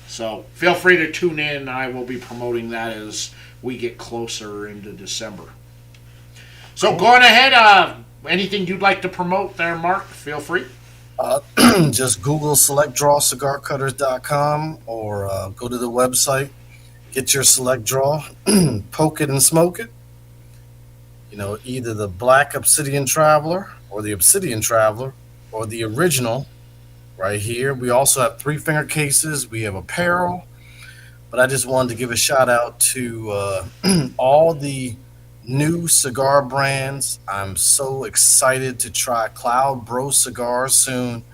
So feel free to tune in. I will be promoting that as we get closer into December. So going ahead, anything you'd like to promote there, Mark? Feel free. Just Google selectdrawcigarcutters.com or go to the website, get your select draw, poke it and smoke it. Either the Black Obsidian Traveler or the Obsidian Traveler or the original right here. We also have 3-finger cases. We have apparel. But I just wanted to give a shout out to all the new cigar brands. I'm so excited to try Cloud Bro cigars soon.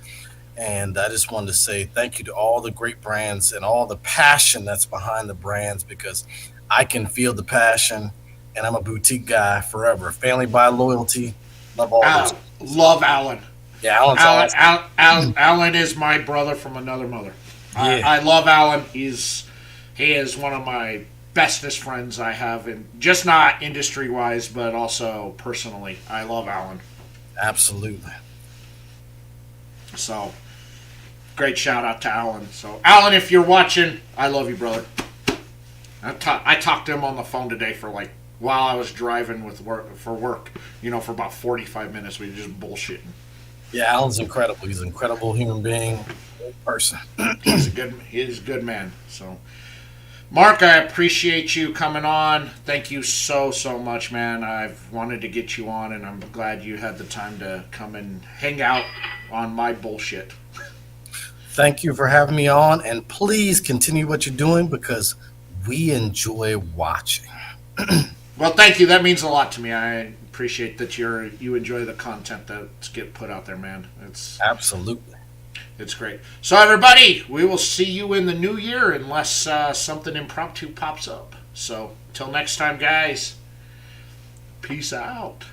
And I just wanted to say thank you to all the great brands and all the passion that's behind the brands, because I can feel the passion, and I'm a boutique guy forever. Family by loyalty. Love all those. Love Alan. Yeah, Alan's awesome. Alan is my brother from another mother. Yeah. I love Alan. He is one of my bestest friends I have, and just not industry wise, but also personally. I love Alan. Absolutely. So, great shout out to Alan. So, Alan, if you're watching, I love you, brother. I talked to him on the phone today for while I was driving with work for for about 45 minutes. We were just bullshitting. Yeah, Alan's incredible. He's an incredible human being, person. He's a good man. So, Mark, I appreciate you coming on. Thank you so much, man. I've wanted to get you on, and I'm glad you had the time to come and hang out on my bullshit. Thank you for having me on, and please continue what you're doing, because we enjoy watching. Well, thank you. That means a lot to me. I appreciate that you enjoy the content that's get put out there, man. Absolutely. It's great. So, everybody, we will see you in the new year unless something impromptu pops up. So, till next time, guys, peace out.